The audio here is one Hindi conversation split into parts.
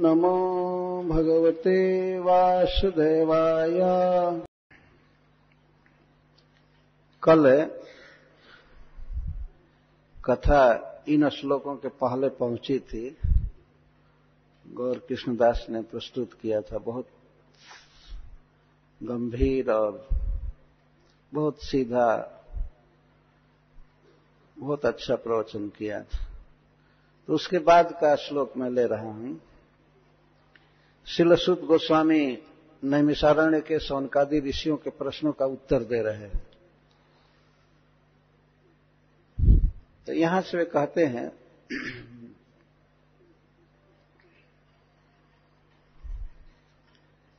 नमो भगवते वासुदेवाय। कल कथा इन श्लोकों के पहले पहुंची थी। गौर कृष्णदास ने प्रस्तुत किया था। बहुत गंभीर और बहुत सीधा, बहुत अच्छा प्रवचन किया था। तो उसके बाद का श्लोक मैं ले रहा हूं। श्रील सूत गोस्वामी नैमिषारण्य के शौनकादि ऋषियों के प्रश्नों का उत्तर दे रहे हैं। तो यहां से वे कहते हैं,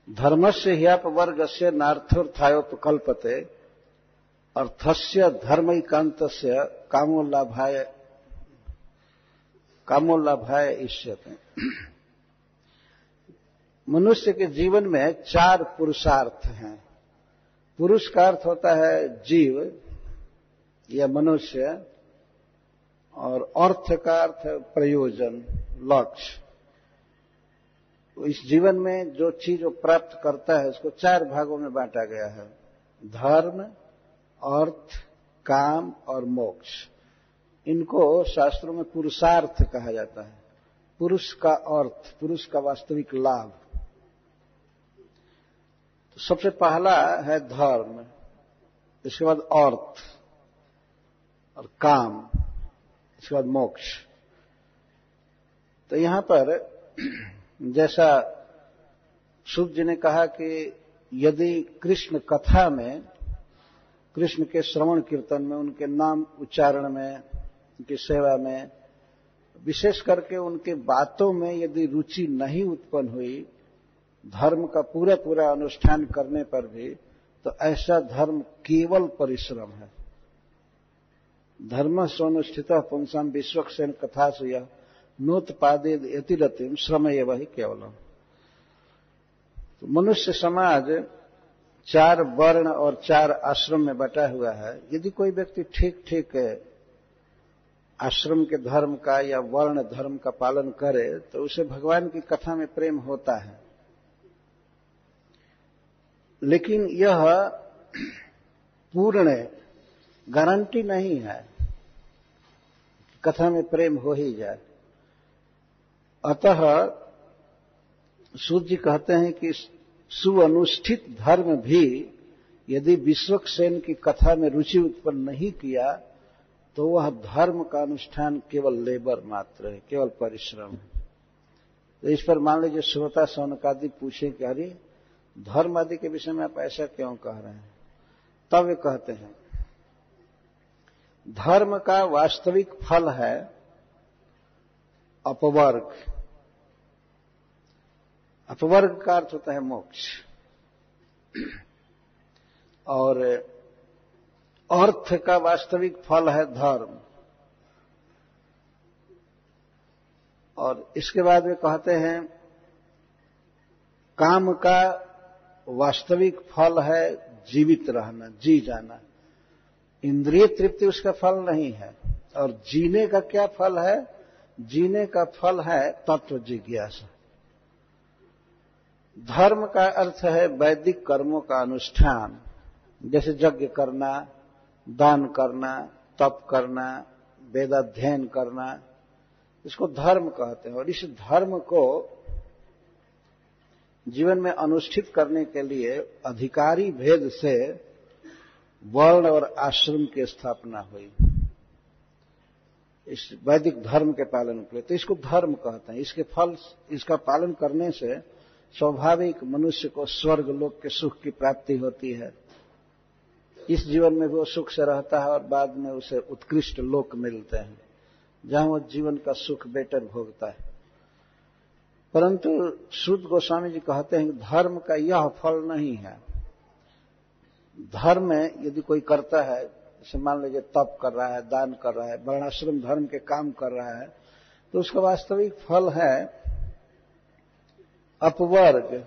धर्मस्य ह्यापवर्गस्य नार्थोत्थायोपकल्पते अर्थस्य धर्मैकान्तस्य कामोल्लाभाय इष्यते। मनुष्य के जीवन में चार पुरुषार्थ हैं। पुरुष का अर्थ होता है जीव या मनुष्य, और अर्थ का अर्थ है प्रयोजन, लक्ष्य। इस जीवन में जो चीज वो प्राप्त करता है उसको चार भागों में बांटा गया है: धर्म, अर्थ, काम और मोक्ष। इनको शास्त्रों में पुरुषार्थ कहा जाता है। पुरुष का अर्थ, पुरुष का वास्तविक लाभ। तो सबसे पहला है धर्म, इसके बाद अर्थ और काम, इसके बाद मोक्ष। तो यहां पर जैसा सूत जी ने कहा कि यदि कृष्ण कथा में, कृष्ण के श्रवण कीर्तन में, उनके नाम उच्चारण में, उनकी सेवा में, विशेष करके उनके बातों में यदि रुचि नहीं उत्पन्न हुई, धर्म का पूरा पूरा अनुष्ठान करने पर भी, तो ऐसा धर्म केवल परिश्रम है। धर्म स्वनुष्ठितः पुंसाम विश्वक्सेन कथासु यः नोत्पादे यतिरतिम श्रम एव हि केवलम। तो मनुष्य समाज चार वर्ण और चार आश्रम में बटा हुआ है। यदि कोई व्यक्ति ठीक ठीक आश्रम के धर्म का या वर्ण धर्म का पालन करे तो उसे भगवान की कथा में प्रेम होता है। लेकिन यह पूर्ण गारंटी नहीं है कथा में प्रेम हो ही जाए। अतः सूत जी कहते हैं कि सुअनुष्ठित धर्म भी यदि विश्वक्सेन की कथा में रुचि उत्पन्न नहीं किया तो वह धर्म का अनुष्ठान केवल लेबर मात्र है, केवल परिश्रम है। तो इस पर मान लीजिए श्रोता शौनकादि पूछे कि अरे धर्म आदि के विषय में आप ऐसा क्यों कह रहे हैं, तब वे कहते हैं धर्म का वास्तविक फल है अपवर्ग। अपवर्ग का अर्थ होता है मोक्ष। और अर्थ का वास्तविक फल है धर्म। और इसके बाद वे कहते हैं काम का वास्तविक फल है जीवित रहना, जी जाना। इंद्रिय तृप्ति उसका फल नहीं है। और जीने का क्या फल है? जीने का फल है तत्व जिज्ञासा। धर्म का अर्थ है वैदिक कर्मों का अनुष्ठान, जैसे यज्ञ करना, दान करना, तप करना, वेदाध्ययन करना, इसको धर्म कहते हैं। और इस धर्म को जीवन में अनुष्ठित करने के लिए अधिकारी भेद से वर्ण और आश्रम की स्थापना हुई, इस वैदिक धर्म के पालन के लिए। तो इसको धर्म कहते हैं। इसके फल, इसका पालन करने से स्वाभाविक मनुष्य को स्वर्ग लोक के सुख की प्राप्ति होती है। इस जीवन में वो सुख से रहता है और बाद में उसे उत्कृष्ट लोक मिलते हैं जहां वो जीवन का सुख बेटर भोगता है। परंतु सूत गोस्वामी जी कहते हैं कि धर्म का यह फल नहीं है। धर्म यदि कोई करता है, जैसे मान लीजिए तप कर रहा है, दान कर रहा है, वर्णाश्रम धर्म के काम कर रहा है, तो उसका वास्तविक फल है अपवर्ग।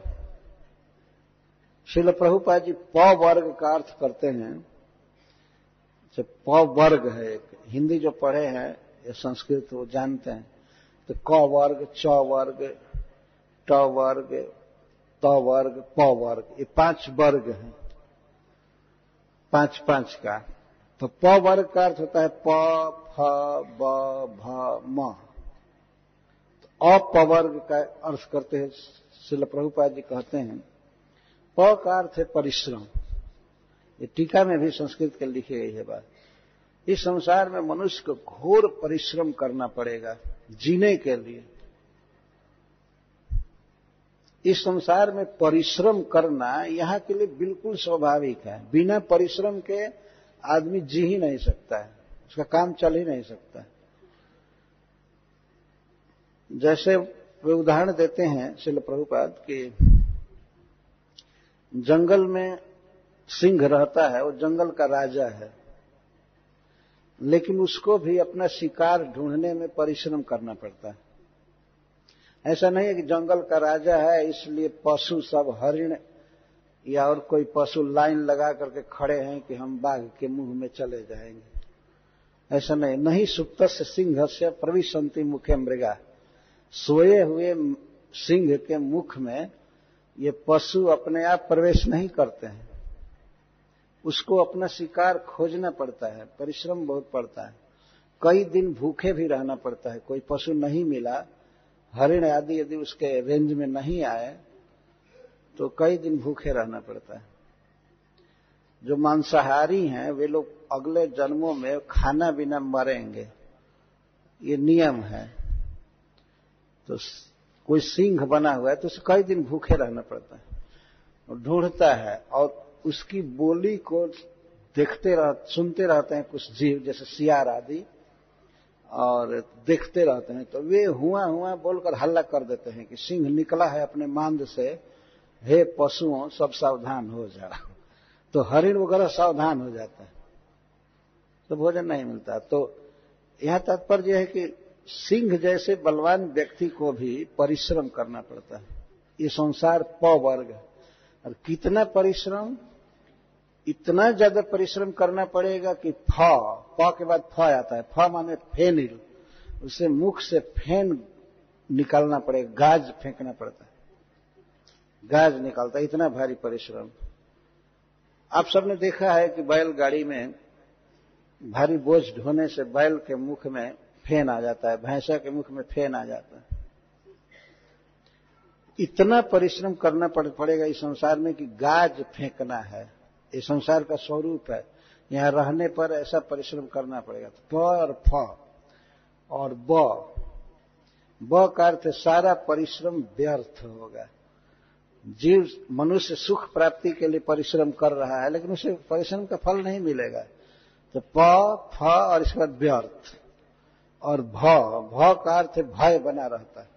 श्रील प्रभुपाद जी प वर्ग का अर्थ करते हैं। प वर्ग है, हिंदी जो पढ़े हैं या संस्कृत वो जानते हैं। तो क वर्ग, च वर्ग, ट वर्ग, त वर्ग, प वर्ग, ये 5 वर्ग हैं, 5 का। तो प वर्ग का अर्थ होता है प, फ, ब, भ, म। तो अपवर्ग का अर्थ करते हैं, श्रील प्रभुपाद जी कहते हैं प का अर्थ है परिश्रम। ये टीका में भी संस्कृत के लिखी गई है बात। इस संसार में मनुष्य को घोर परिश्रम करना पड़ेगा जीने के लिए। इस संसार में परिश्रम करना यहाँ के लिए बिल्कुल स्वाभाविक है। बिना परिश्रम के आदमी जी ही नहीं सकता है, उसका काम चल ही नहीं सकता। जैसे वे उदाहरण देते हैं श्रील प्रभुपाद कि जंगल में सिंह रहता है, वो जंगल का राजा है, लेकिन उसको भी अपना शिकार ढूंढने में परिश्रम करना पड़ता है। ऐसा नहीं है कि जंगल का राजा है इसलिए पशु सब हरिण या और कोई पशु लाइन लगा करके खड़े हैं कि हम बाघ के मुंह में चले जाएंगे। ऐसा नहीं। नहीं सुप्तस्य सिंहस्य प्रविशन्ति मुखे मृगा। सोए हुए सिंह के मुख में ये पशु अपने आप प्रवेश नहीं करते हैं, उसको अपना शिकार खोजना पड़ता है, परिश्रम बहुत पड़ता है। कई दिन भूखे भी रहना पड़ता है। कोई पशु नहीं मिला, हरिण आदि यदि उसके रेंज में नहीं आए तो कई दिन भूखे रहना पड़ता है। जो मांसाहारी हैं वे लोग अगले जन्मों में खाना बिना मरेंगे, ये नियम है। तो कोई सिंह बना हुआ है तो उसे कई दिन भूखे रहना पड़ता है और ढूंढता है, और उसकी बोली को सुनते रहते हैं कुछ जीव जैसे सियार आदि, और देखते रहते हैं। तो वे हुआ हुआ बोलकर हल्ला कर देते हैं कि सिंह निकला है अपने मांद से, हे पशुओं सब सावधान हो जाओ। तो हरिण वगैरह सावधान हो जाता है, तो भोजन नहीं मिलता। तो यह तात्पर्य यह है कि सिंह जैसे बलवान व्यक्ति को भी परिश्रम करना पड़ता है। ये संसार प वर्ग है। और कितना परिश्रम, इतना ज्यादा परिश्रम करना पड़ेगा कि प के बाद फ आता है। फ माने फेनिल, उसे मुख से फेन निकालना पड़ेगा, गाज फेंकना पड़ता है, गाज निकालता है, इतना भारी परिश्रम। आप सबने देखा है कि बैलगाड़ी में भारी बोझ ढोने से बैल के मुख में फेन आ जाता है, भैंसा के मुख में फेन आ जाता है। इतना परिश्रम करना पड़ेगा इस संसार में कि गाज फेंकना है। ये संसार का स्वरूप है। यहाँ रहने पर ऐसा परिश्रम करना पड़ेगा। तो प और फ और ब का अर्थ सारा परिश्रम व्यर्थ होगा। जीव मनुष्य सुख प्राप्ति के लिए परिश्रम कर रहा है, लेकिन उसे परिश्रम का फल नहीं मिलेगा। तो प, फ और इसके बाद व्यर्थ। और भ का अर्थ भय बना रहता है।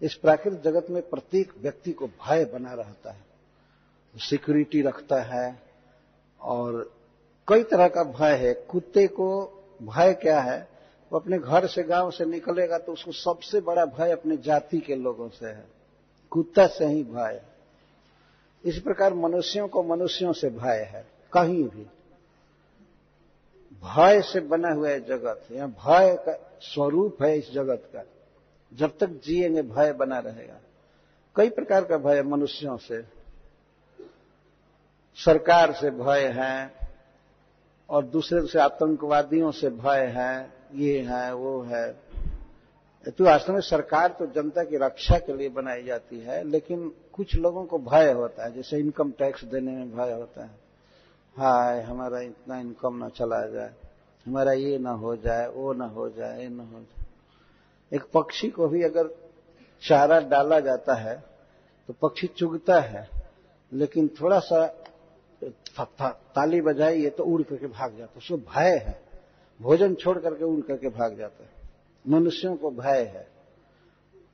इस प्राकृतिक जगत में प्रत्येक व्यक्ति को भय बना रहता है, सिक्योरिटी रखता है, और कई तरह का भय है। कुत्ते को भय क्या है, वो अपने घर से गांव से निकलेगा तो उसको सबसे बड़ा भय अपने जाति के लोगों से है, कुत्ता से ही भय। इस प्रकार मनुष्यों को मनुष्यों से भय है। कहीं भी भय से बना हुआ है जगत, यहाँ भय का स्वरूप है इस जगत का। जब तक जिएंगे भय बना रहेगा। कई प्रकार का भय मनुष्यों से, सरकार से भय है, और दूसरे से आतंकवादियों से भय है, ये है वो है। तो वास्तव में सरकार तो जनता की रक्षा के लिए बनाई जाती है, लेकिन कुछ लोगों को भय होता है, जैसे इनकम टैक्स देने में भय होता है। हाय हमारा इतना इनकम न चला जाए, हमारा ये न हो जाए, वो न हो जाए, ये न हो जाए। एक पक्षी को भी अगर चारा डाला जाता है तो पक्षी चुगता है, लेकिन थोड़ा सा ताली बजाइए तो उड़ करके भाग जाता है। उसको भय है, भोजन छोड़ करके उड़ करके भाग जाता है। मनुष्यों को भय है।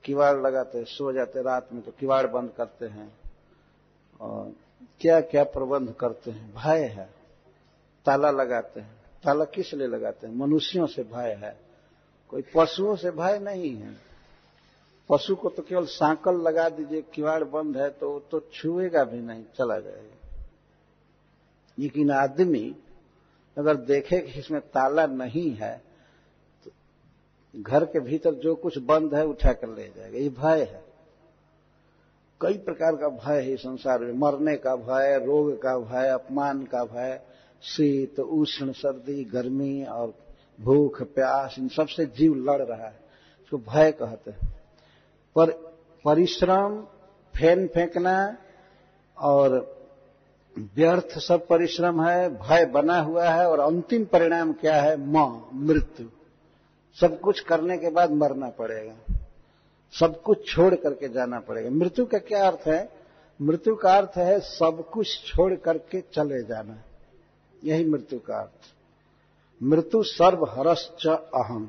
किवाड़ लगाते हैं, सो जाते रात में तो किवाड़ बंद करते हैं, और क्या क्या प्रबंध करते हैं, भय है। ताला लगाते हैं, ताला किस लिए लगाते हैं? मनुष्यों से भय है, कोई पशुओं से भय नहीं है। पशु को तो केवल सांकल लगा दीजिए, किवाड़ बंद है तो तो छुएगा भी नहीं, चला जाएगा। लेकिन आदमी अगर देखे कि इसमें ताला नहीं है तो घर के भीतर जो कुछ बंद है उठा कर ले जाएगा, ये भय है। कई प्रकार का भय है संसार में, मरने का भय, रोग का भय, अपमान का भय, शीत उष्ण सर्दी गर्मी और भूख प्यास, इन सब से जीव लड़ रहा है, इसको भय कहते हैं। पर परिश्रम, फेन फेंकना और व्यर्थ सब परिश्रम है, भय बना हुआ है, और अंतिम परिणाम क्या है? मृत्यु। सब कुछ करने के बाद मरना पड़ेगा, सब कुछ छोड़ करके जाना पड़ेगा। मृत्यु का क्या अर्थ है? मृत्यु का अर्थ है सब कुछ छोड़ करके चले जाना, यही मृत्यु का अर्थ। मृत्यु सर्वहरश्च अहम्।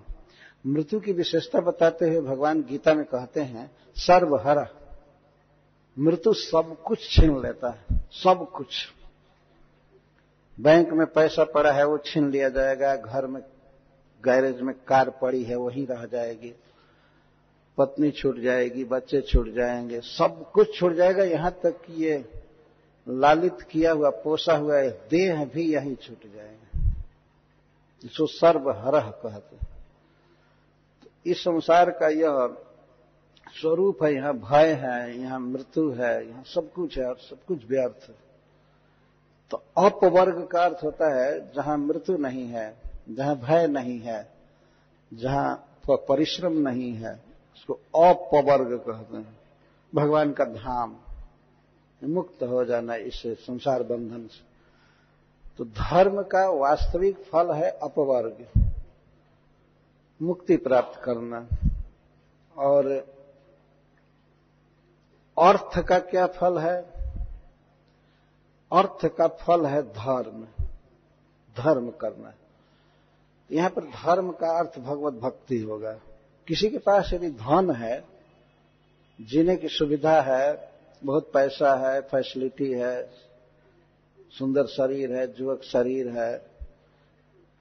मृत्यु की विशेषता बताते हुए भगवान गीता में कहते हैं सर्वहर। मृत्यु सब कुछ छीन लेता है, सब कुछ। बैंक में पैसा पड़ा है वो छीन लिया जाएगा, घर में गैरेज में कार पड़ी है वहीं रह जाएगी, पत्नी छूट जाएगी, बच्चे छूट जाएंगे, सब कुछ छूट जाएगा, यहां तक कि ये लालित किया हुआ पोसा हुआ देह भी यहीं छूट जाएगा। इसको सर्वहरः कहते हैं। तो इस संसार का यह स्वरूप है, यहां भय है, यहां मृत्यु है, यहां सब कुछ है और सब कुछ व्यर्थ है। तो अपवर्ग का अर्थ होता है जहां मृत्यु नहीं है, जहां भय नहीं है, जहां परिश्रम नहीं है, उसको अपवर्ग कहते हैं। भगवान का धाम, मुक्त हो जाना इस संसार बंधन से। तो धर्म का वास्तविक फल है अपवर्ग, मुक्ति प्राप्त करना। और अर्थ का क्या फल है? अर्थ का फल है धर्म, धर्म करना। यहां पर धर्म का अर्थ भगवत भक्ति होगा। किसी के पास यदि धन है, जीने की सुविधा है, बहुत पैसा है, फैसिलिटी है, सुंदर शरीर है, युवक शरीर है,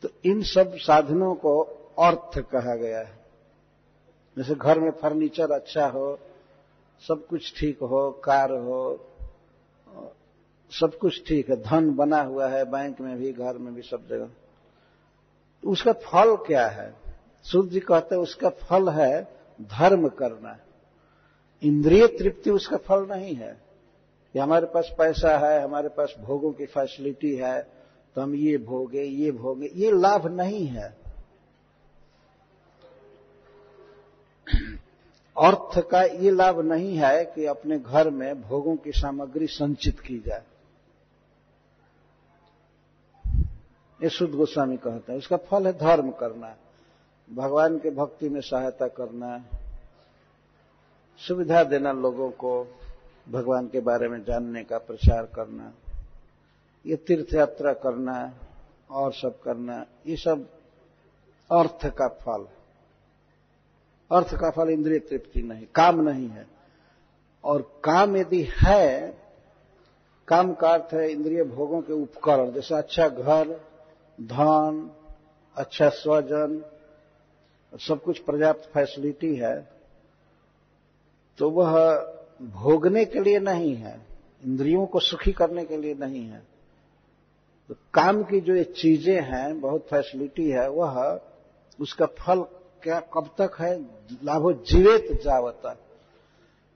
तो इन सब साधनों को अर्थ कहा गया है। जैसे घर में फर्नीचर अच्छा हो, सब कुछ ठीक हो, कार हो, सब कुछ ठीक है, धन बना हुआ है, बैंक में भी, घर में भी, सब जगह। तो उसका फल क्या है? सूर्य जी कहते हैं उसका फल है धर्म करना। इंद्रिय तृप्ति उसका फल नहीं है कि हमारे पास पैसा है, हमारे पास भोगों की फैसिलिटी है तो हम ये भोगे, ये लाभ नहीं है। अर्थ का ये लाभ नहीं है कि अपने घर में भोगों की सामग्री संचित की जाए। ये शुद्ध गोस्वामी कहते हैं उसका फल है धर्म करना, भगवान के भक्ति में सहायता करना, सुविधा देना लोगों को, भगवान के बारे में जानने का प्रचार करना, ये तीर्थ यात्रा करना और सब करना, ये सब अर्थ का फल। अर्थ का फल इंद्रिय तृप्ति नहीं, काम नहीं है। और काम यदि है, काम का अर्थ है इंद्रिय भोगों के उपकरण, जैसे अच्छा घर, धन, अच्छा स्वजन, सब कुछ पर्याप्त फैसिलिटी है, तो वह भोगने के लिए नहीं है, इंद्रियों को सुखी करने के लिए नहीं है। तो काम की जो ये चीजें हैं, बहुत फैसिलिटी है, वह उसका फल क्या कब तक है? लाभो जीवेत जावता,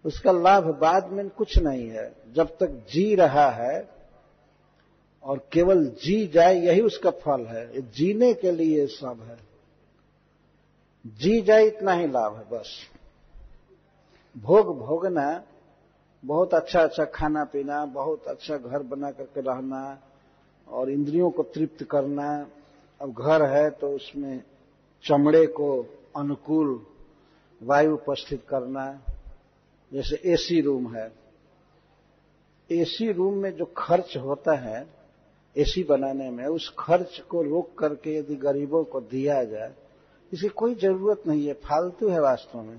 उसका लाभ बाद में कुछ नहीं है। जब तक जी रहा है और केवल जी जाए, यही उसका फल है। जीने के लिए सब है, जी जाए इतना ही लाभ है बस। भोग भोगना, बहुत अच्छा अच्छा खाना पीना, बहुत अच्छा घर बना करके रहना और इंद्रियों को तृप्त करना। अब घर है तो उसमें चमड़े को अनुकूल वायु उपस्थित करना, जैसे एसी रूम है, एसी रूम में जो खर्च होता है एसी बनाने में, उस खर्च को रोक करके यदि गरीबों को दिया जाए, इसकी कोई जरूरत नहीं है, फालतू है वास्तव में।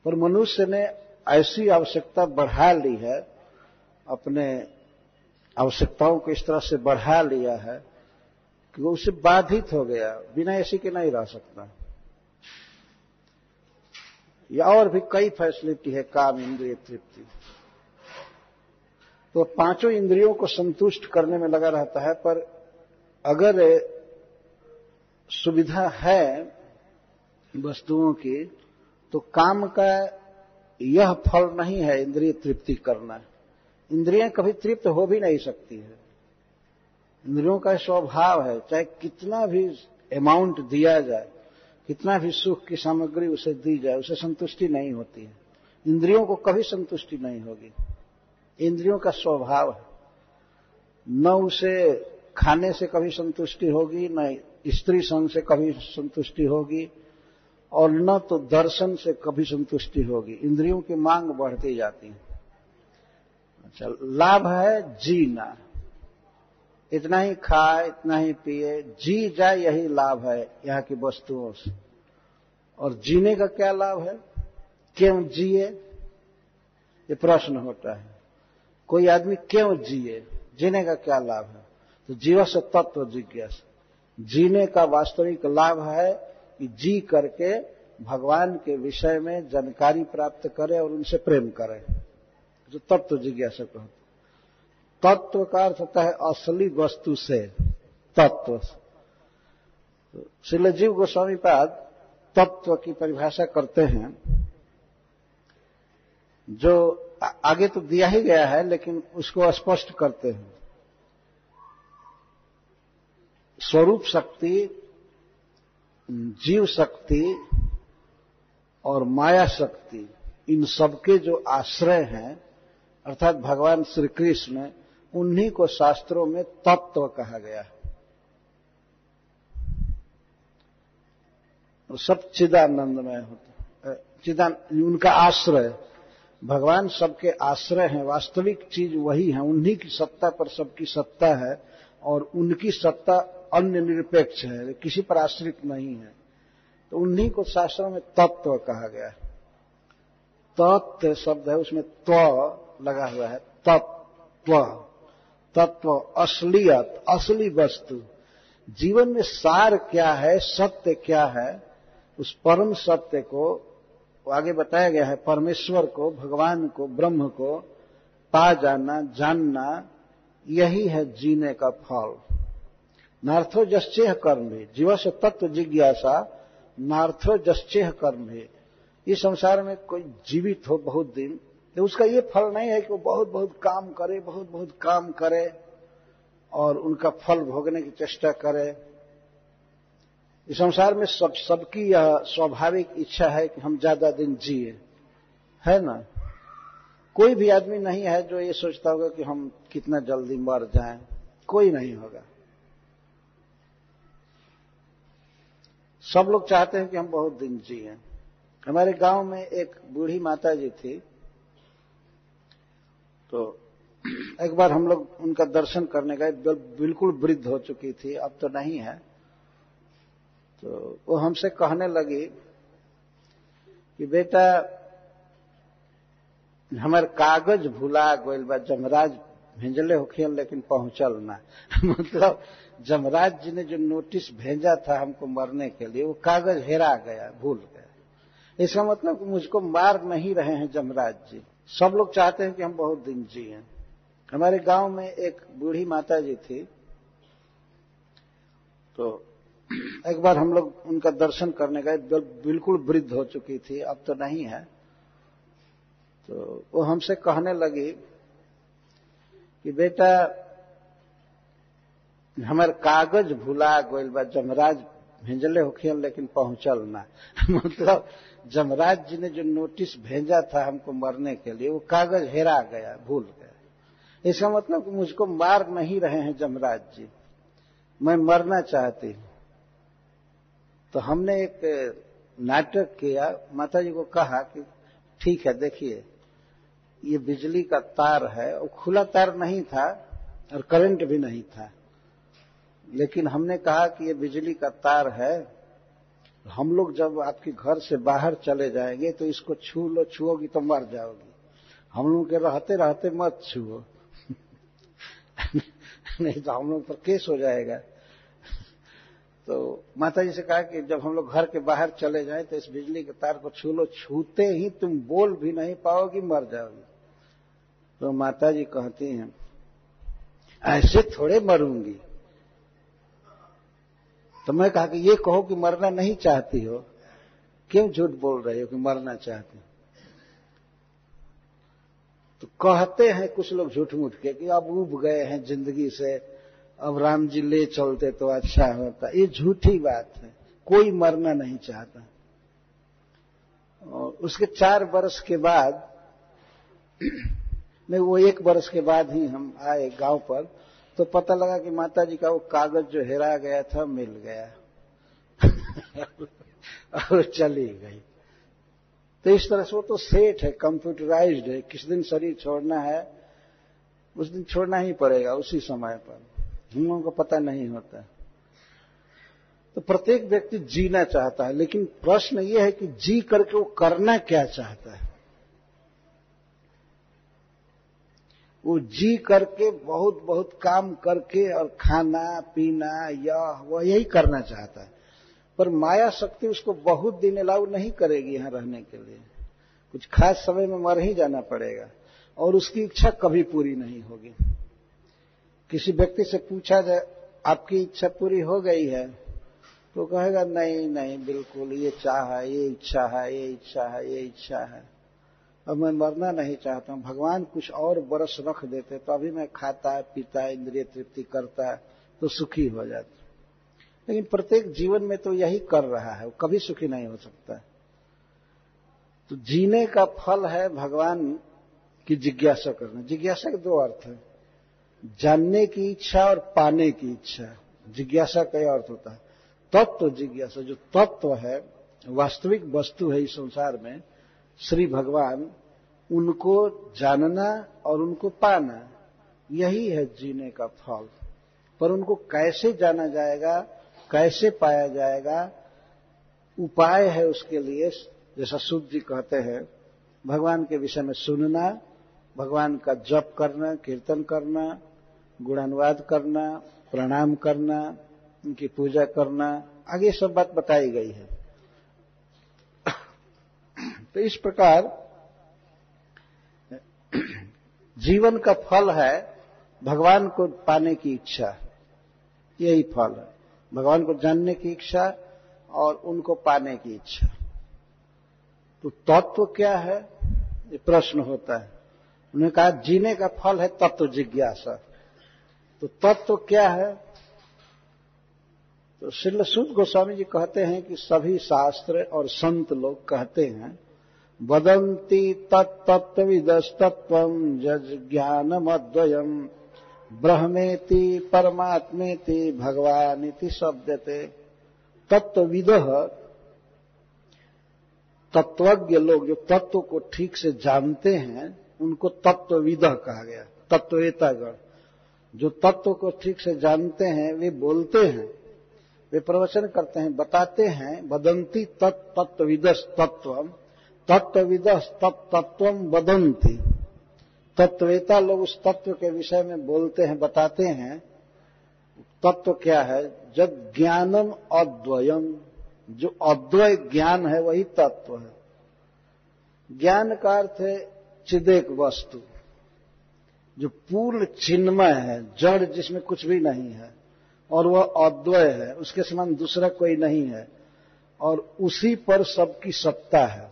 पर मनुष्य ने ऐसी आवश्यकता बढ़ा ली है, अपने आवश्यकताओं को इस तरह से बढ़ा लिया है कि वो उससे बाधित हो गया, बिना एसी के नहीं रह सकता। या और भी कई फैसिलिटी है, काम, इंद्रिय तृप्ति, तो पांचों इंद्रियों को संतुष्ट करने में लगा रहता है। पर अगर सुविधा है वस्तुओं की, तो काम का यह फल नहीं है इंद्रिय तृप्ति करना। इंद्रियां कभी तृप्त हो भी नहीं सकती है। इंद्रियों का स्वभाव है, चाहे कितना भी अमाउंट दिया जाए, कितना भी सुख की सामग्री उसे दी जाए, उसे संतुष्टि नहीं होती है। इंद्रियों को कभी संतुष्टि नहीं होगी। इंद्रियों का स्वभाव है। न उसे खाने से कभी संतुष्टि होगी, न स्त्री संग से कभी संतुष्टि होगी, और न तो दर्शन से कभी संतुष्टि होगी। इंद्रियों की मांग बढ़ती जाती है। अच्छा, लाभ है जीना, इतना ही खाए, इतना ही पिए, जी जाए, यही लाभ है यहाँ की वस्तुओं से। और जीने का क्या लाभ है? क्यों जिए, ये प्रश्न होता है। कोई आदमी क्यों जिए, जीने का क्या लाभ है? तो जीवस्य तत्व जिज्ञासा, जीने का वास्तविक लाभ है कि जी करके भगवान के विषय में जानकारी प्राप्त करे और उनसे प्रेम करे, जो तत्व जिज्ञासा कहते। तत्व का अर्थ होता है असली वस्तु से, तत्व। श्रील जीव गोस्वामी पाद तत्व की परिभाषा करते हैं, जो आगे तो दिया ही गया है लेकिन उसको स्पष्ट करते हैं। स्वरूप शक्ति, जीव शक्ति और माया शक्ति, इन सबके जो आश्रय हैं अर्थात भगवान श्री कृष्ण, उन्हीं को शास्त्रों में तत्व कहा गया है। सब चिदानंदमय होता, उनका आश्रय, भगवान सबके आश्रय हैं। वास्तविक चीज वही है, उन्हीं की सत्ता पर सबकी सत्ता है और उनकी सत्ता अन्य निरपेक्ष है, किसी पर आश्रित नहीं है। तो उन्हीं को शास्त्रों में तत्व कहा गया है। तत्व शब्द है, उसमें त्व लगा हुआ है। तत्व, तत्व असलियत, असली वस्तु। जीवन में सार क्या है, सत्य क्या है, उस परम सत्य को आगे बताया गया है। परमेश्वर को, भगवान को, ब्रह्म को पा जाना, जानना, यही है जीने का फल। नार्थो जश्चेह कर्म भी, जीवस्य तत्व जिज्ञासा नार्थो जश्चेह कर्म भी। इस संसार में कोई जीवित हो बहुत दिन, तो उसका ये फल नहीं है कि वो बहुत बहुत काम करे, बहुत बहुत काम करे और उनका फल भोगने की चेष्टा करे। इस संसार में सबकी यह स्वाभाविक इच्छा है कि हम ज्यादा दिन जिए, है ना। कोई भी आदमी नहीं है जो ये सोचता होगा कि हम कितना जल्दी मर जाएं, कोई नहीं होगा। सब लोग चाहते हैं कि हम बहुत दिन जिए। हमारे गांव में एक बूढ़ी माता जी थी, तो एक बार हम लोग उनका दर्शन करने गए। बिल्कुल वृद्ध हो चुकी थी, अब तो नहीं है। तो वो हमसे कहने लगी कि बेटा हमारे कागज भुला गइल बा, जमराज भेजले होखियन लेकिन पहुंचल ना। मतलब जमराज जी ने जो नोटिस भेजा था हमको मरने के लिए, वो कागज हेरा गया, भूल गया। इसका मतलब मुझको मार नहीं रहे हैं जमराज जी। सब लोग चाहते हैं कि हम बहुत दिन जिए। हमारे गांव में एक बूढ़ी माता जी थी, तो एक बार हम लोग उनका दर्शन करने गए। बिल्कुल वृद्ध हो चुकी थी, अब तो नहीं है। तो वो हमसे कहने लगी कि बेटा हमारे कागज भुला गइल बा, जमराज भेजले होखियन लेकिन पहुंचल ना। मतलब जमराज जी ने जो नोटिस भेजा था हमको मरने के लिए, वो कागज हेरा गया, भूल गया। इसका मतलब मुझको मार नहीं रहे हैं जमराज जी, मैं मरना चाहती हूं। तो हमने एक नाटक किया, माता जी को कहा कि ठीक है, देखिए ये बिजली का तार है, और खुला तार नहीं था और करंट भी नहीं था, लेकिन हमने कहा कि ये बिजली का तार है, हम लोग जब आपके घर से बाहर चले जाएंगे तो इसको छू लो, छुओगी तो मर जाओगी, हम लोग के रहते रहते मत छुओ। नहीं तो हम लोग पर केस हो जाएगा। तो माता जी से कहा कि जब हम लोग घर के बाहर चले जाएं तो इस बिजली के तार को छू लो, छूते ही तुम बोल भी नहीं पाओगी, मर जाओगी। तो माता जी कहती हैं ऐसे थोड़े मरूंगी। तो मैं कहा कि ये कहो कि मरना नहीं चाहती हो, क्यों झूठ बोल रही हो कि मरना चाहती हो। तो कहते हैं कुछ लोग झूठ मूठ के कि अब उब गए हैं जिंदगी से, अब राम जी ले चलते तो अच्छा होता। ये झूठी बात है, कोई मरना नहीं चाहता। और उसके 4 वर्ष के बाद नहीं, वो 1 वर्ष के बाद ही हम आए गांव पर, तो पता लगा कि माता जी का वो कागज जो हेरा गया था मिल गया और चली गई। तो इस तरह से वो तो सेट है, कंप्यूटराइज्ड है। किस दिन शरीर छोड़ना है उस दिन छोड़ना ही पड़ेगा, उसी समय पर। हम लोगों को पता नहीं होता। तो प्रत्येक व्यक्ति जीना चाहता है, लेकिन प्रश्न ये है कि जी करके वो करना क्या चाहता है। वो जी करके बहुत बहुत काम करके और खाना पीना यह वह यही करना चाहता है, पर माया शक्ति उसको बहुत दिन अलाउ नहीं करेगी यहां रहने के लिए। कुछ खास समय में मर ही जाना पड़ेगा और उसकी इच्छा कभी पूरी नहीं होगी। किसी व्यक्ति से पूछा जाए आपकी इच्छा पूरी हो गई है, तो कहेगा नहीं नहीं बिल्कुल, ये चाह है, ये इच्छा है, ये इच्छा है, ये इच्छा है। अब मैं मरना नहीं चाहता हूं, भगवान कुछ और बरस रख देते तो अभी मैं खाता पीता इंद्रिय तृप्ति करता तो सुखी हो जाता। लेकिन प्रत्येक जीवन में तो यही कर रहा है, वो कभी सुखी नहीं हो सकता। तो जीने का फल है भगवान की जिज्ञासा करना। जिज्ञासा के 2 अर्थ है, जानने की इच्छा और पाने की इच्छा। जिज्ञासा का अर्थ होता है तत्व जिज्ञासा। जो तत्व है, वास्तविक वस्तु है इस संसार में, श्री भगवान, उनको जानना और उनको पाना, यही है जीने का फल। पर उनको कैसे जाना जाएगा, कैसे पाया जाएगा, उपाय है उसके लिए। जैसा सूत जी कहते हैं, भगवान के विषय में सुनना, भगवान का जप करना, कीर्तन करना, गुणानुवाद करना, प्रणाम करना, उनकी पूजा करना, आगे सब बात बताई गई है। तो इस प्रकार जीवन का फल है भगवान को पाने की इच्छा। यही फल है, भगवान को जानने की इच्छा और उनको पाने की इच्छा। तो तत्व क्या है, ये प्रश्न होता है। उन्होंने कहा जीने का फल है तत्व जिज्ञासा। तो तत्व क्या है? तो श्रील सूत गोस्वामी जी कहते हैं कि सभी शास्त्र और संत लोग कहते हैं, वदन्ति तत्तत्त्वविदस्तत्त्वं जज्ञानमद्वयम् ब्रह्मेति परमात्मेति भगवानिति शब्दते। तत्वविदः, तत्वज्ञ लोग जो तत्व को ठीक से जानते हैं उनको तत्वविदः कहा गया। तत्ववेतागण जो तत्व को ठीक से जानते हैं वे बोलते हैं, वे प्रवचन करते हैं, बताते हैं। वदन्ति तत्तत्त्वविदस् तत्वम् तत्वविदस् तत्तत्वम् वदन्ति। तत्ववेता लोग उस तत्व के विषय में बोलते हैं, बताते हैं। तत्व क्या है? जद ज्ञानम अद्वयम, जो अद्वय ज्ञान है वही तत्व है। ज्ञान का अर्थ है चिदेक वस्तु, जो पूर्ण चिन्मय है, जड़ जिसमें कुछ भी नहीं है, और वह अद्वय है, उसके समान दूसरा कोई नहीं है, और उसी पर सबकी सत्ता है,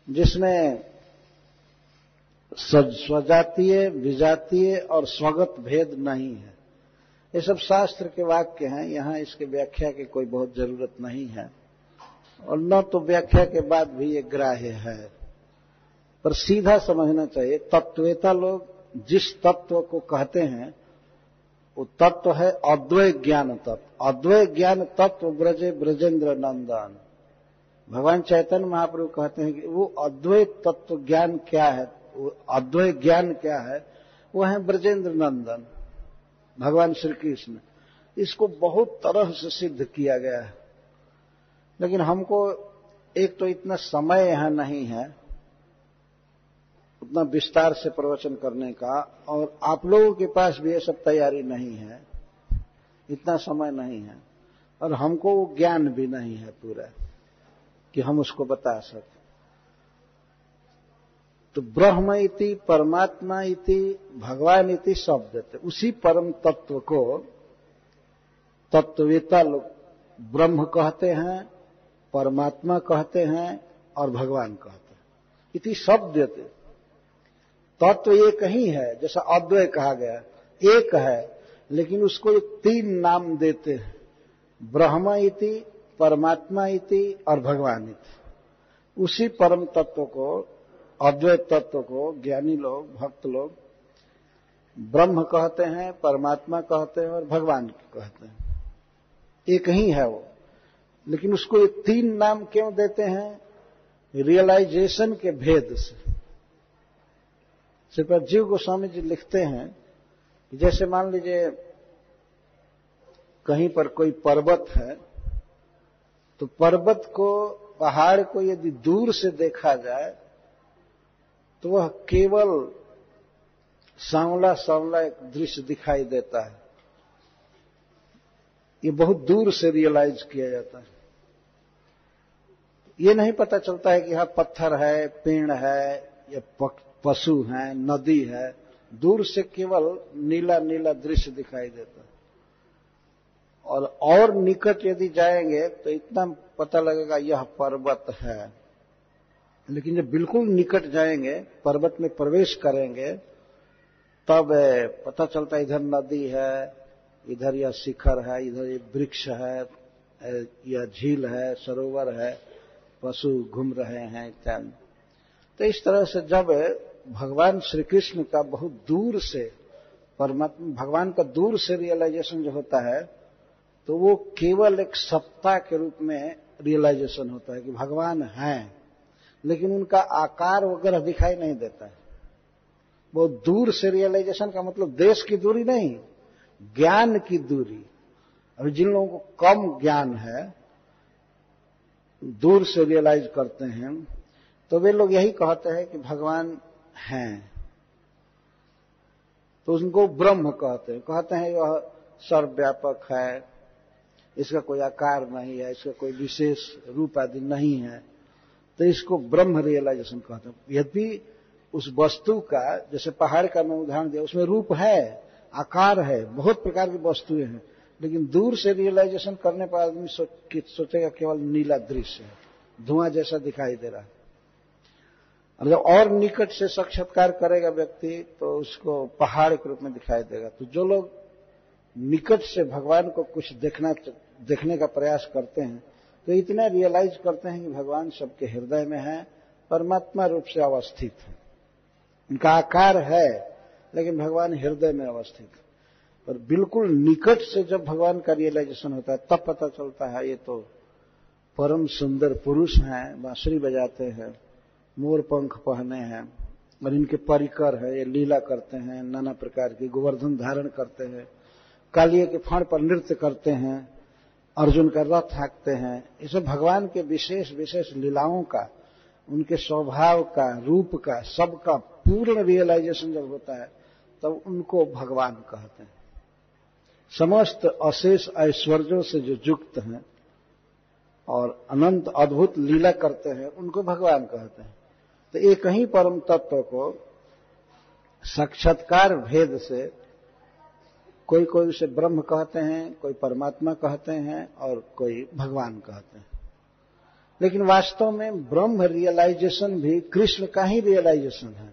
जिसमें स्वजातीय, विजातीय और स्वगत भेद नहीं है। ये सब शास्त्र के वाक्य हैं, यहां इसके व्याख्या की कोई बहुत जरूरत नहीं है, और न तो व्याख्या के बाद भी ये ग्राह्य है, पर सीधा समझना चाहिए। तत्ववेता लोग जिस तत्व को कहते हैं वो तत्व है अद्वय ज्ञान तत्व। अद्वय ज्ञान तत्व ब्रजे ब्रजेंद्र नंदन। भगवान चैतन्य महाप्रभु कहते हैं कि वो अद्वय तत्व ज्ञान क्या है, वो अद्वय ज्ञान क्या है, वो है ब्रजेंद्र नंदन भगवान श्री कृष्ण। इसको बहुत तरह से सिद्ध किया गया है, लेकिन हमको एक तो इतना समय यहां नहीं है उतना विस्तार से प्रवचन करने का, और आप लोगों के पास भी ये सब तैयारी नहीं है, इतना समय नहीं है, और हमको वो ज्ञान भी नहीं है पूरा कि हम उसको बता सकें। तो ब्रह्म इति परमात्मा इति भगवान इति शब्द थे। उसी परम तत्व को तत्ववेता लोग ब्रह्म कहते हैं, परमात्मा कहते हैं और भगवान कहते हैं। इति शब्द थे। तत्व एक ही है, जैसा अद्वय कहा गया, एक है, लेकिन उसको 3 नाम देते हैं, ब्रह्म इति, परमात्मा इति और भगवान इति। उसी परम तत्व को, अद्वैत तत्व को ज्ञानी लोग, भक्त लोग ब्रह्म कहते हैं, परमात्मा कहते हैं और भगवान कहते हैं। एक ही है वो, लेकिन उसको ये 3 नाम क्यों देते हैं? रियलाइजेशन के भेद से। श्रीपाद जीव गोस्वामी जी लिखते हैं कि जैसे मान लीजिए कहीं पर कोई पर्वत है, तो पर्वत को, पहाड़ को यदि दूर से देखा जाए तो वह केवल सांवला सांवला एक दृश्य दिखाई देता है। ये बहुत दूर से रियलाइज किया जाता है। ये नहीं पता चलता है कि यहां पत्थर है, पेड़ है, या पशु है, नदी है। दूर से केवल नीला नीला दृश्य दिखाई देता है। और निकट यदि जाएंगे तो इतना पता लगेगा यह पर्वत है। लेकिन जब बिल्कुल निकट जाएंगे, पर्वत में प्रवेश करेंगे, तब पता चलता है इधर नदी है, इधर यह शिखर है, इधर ये वृक्ष है, यह झील है, सरोवर है, पशु घूम रहे हैं इत्यादि। तो इस तरह से जब भगवान श्री कृष्ण का बहुत दूर से, परमात्मा भगवान का दूर से रियलाइजेशन जो होता है, तो वो केवल एक सत्ता के रूप में रियलाइजेशन होता है कि भगवान हैं, लेकिन उनका आकार वगैरह दिखाई नहीं देता है। बहुत दूर से रियलाइजेशन का मतलब देश की दूरी नहीं, ज्ञान की दूरी। अभी जिन लोगों को कम ज्ञान है, दूर से रियलाइज करते हैं, तो वे लोग यही कहते हैं कि भगवान हैं, तो उनको ब्रह्म कहते हैं यह सर्वव्यापक है, इसका कोई आकार नहीं है, इसका कोई विशेष रूप आदि नहीं है, तो इसको ब्रह्म रियलाइजेशन कहते हैं। यदि उस वस्तु का, जैसे पहाड़ का मैं उदाहरण दिया, उसमें रूप है, आकार है, बहुत प्रकार की वस्तुएं हैं, लेकिन दूर से रियलाइजेशन करने पर आदमी सोचेगा केवल नीला दृश्य है, धुआं जैसा दिखाई दे रहा है। जब और निकट से साक्षात्कार करेगा व्यक्ति, तो उसको पहाड़ के रूप में दिखाई देगा। तो जो लोग निकट से भगवान को कुछ देखने का प्रयास करते हैं, तो इतना रियलाइज करते हैं कि भगवान सबके हृदय में है, परमात्मा रूप से अवस्थित है। उनका आकार है, लेकिन भगवान हृदय में अवस्थित है। और बिल्कुल निकट से जब भगवान का रियलाइजेशन होता है, तब पता चलता है ये तो परम सुंदर पुरुष हैं, बांसुरी बजाते हैं, मोर पंख पहने हैं, और इनके परिकर है, ये लीला करते हैं, नाना प्रकार के गोवर्धन धारण करते हैं, कालिए के फण पर नृत्य करते हैं, अर्जुन का रथ हाँकते हैं। ये सब भगवान के विशेष विशेष लीलाओं का, उनके स्वभाव का, रूप का, सबका पूर्ण रियलाइजेशन जब होता है, तब उनको भगवान कहते हैं। समस्त अशेष ऐश्वर्यों से जो युक्त हैं और अनंत अद्भुत लीला करते हैं, उनको भगवान कहते हैं। तो एक ही परम तत्व को साक्षात्कार भेद से कोई कोई उसे ब्रह्म कहते हैं, कोई परमात्मा कहते हैं, और कोई भगवान कहते हैं। लेकिन वास्तव में ब्रह्म रियलाइजेशन भी कृष्ण का ही रियलाइजेशन है।